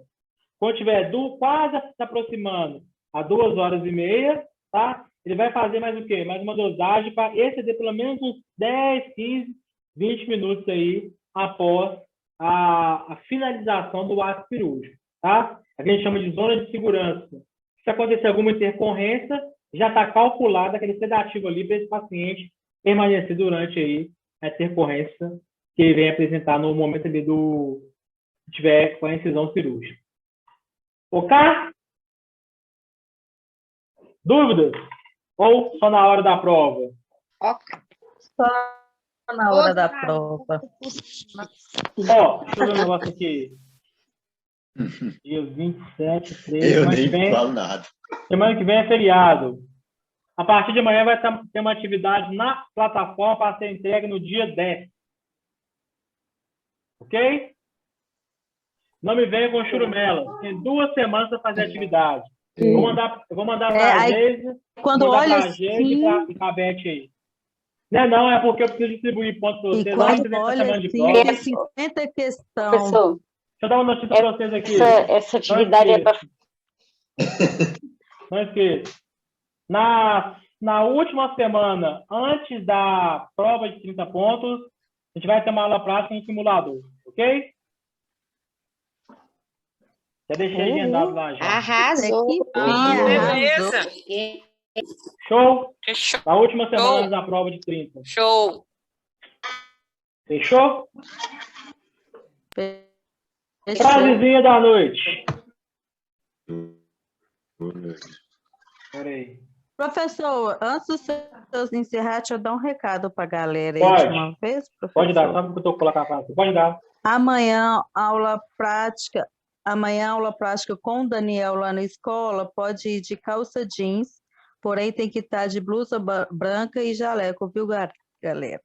Quando tiver quase se aproximando a 2 horas e meia, tá? Ele vai fazer mais o quê? Mais uma dosagem para exceder pelo menos uns 10, 15, 20 minutos aí após a finalização do ato cirúrgico, tá? A gente chama de zona de segurança. Se acontecer alguma intercorrência, já está calculado aquele sedativo ali para esse paciente permanecer durante aí a intercorrência que ele vem apresentar no momento ali que tiver com a incisão cirúrgica. Ok? Dúvidas? Ou só na hora da prova? Ok. Só na hora da prova. Ó, deixa eu ver um negócio aqui. Dia 27, 13. Eu nem falo nada. Semana que vem é feriado. A partir de amanhã vai ter uma atividade na plataforma para ser entregue no dia 10. Ok? Não me venha com churumela. Tem 2 semanas para fazer a atividade. Eu vou mandar para a Geise. Quando olha assim... e para a Beth aí. Não, é porque eu preciso distribuir pontos para vocês. E quando olha assim, é 50 questão. Professor, Deixa eu dar uma notícia para vocês aqui. Essa atividade é para... Não esqueça. Na última semana, antes da prova de 30 pontos, a gente vai ter uma aula prática em simulador, ok? Já deixei agendado lá já. Arrasou. Beleza. Show? Fechou. Na última semana antes da prova de 30. Show. Fechou? Frasezinha da noite. Peraí. Professor, antes do seus encerrar, deixa eu dar um recado para a galera aí Pode. de uma vez, professor. Pode dar, sabe o que eu estou colocando a frase? Pode dar. Amanhã, aula prática com o Daniel lá na escola, pode ir de calça jeans, porém tem que estar de blusa branca e jaleco, viu, galera?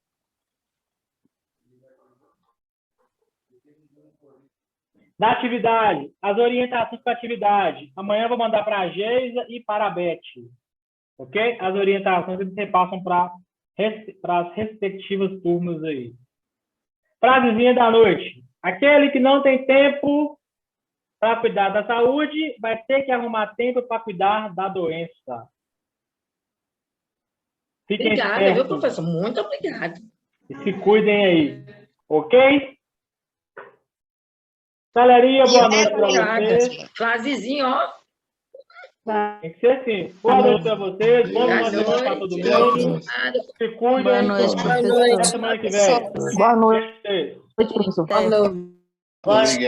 Na atividade, as orientações para a atividade. Amanhã eu vou mandar para a Geisa e para a Beth. Ok? As orientações eles repassam para as respectivas turmas aí. Frasezinha da noite. Aquele que não tem tempo para cuidar da saúde vai ter que arrumar tempo para cuidar da doença. Fiquem Obrigada, espertos. viu, professor? Muito obrigada. E se cuidem aí. Ok? Galerinha, boa noite para vocês. Frasezinho, ó. Tem que ser assim. Boa noite para vocês. Boa noite para todo mundo. Se cuidem. Boa noite, Até professor. semana que vem. Boa noite, Beijo. professor. Boa noite. Obrigado.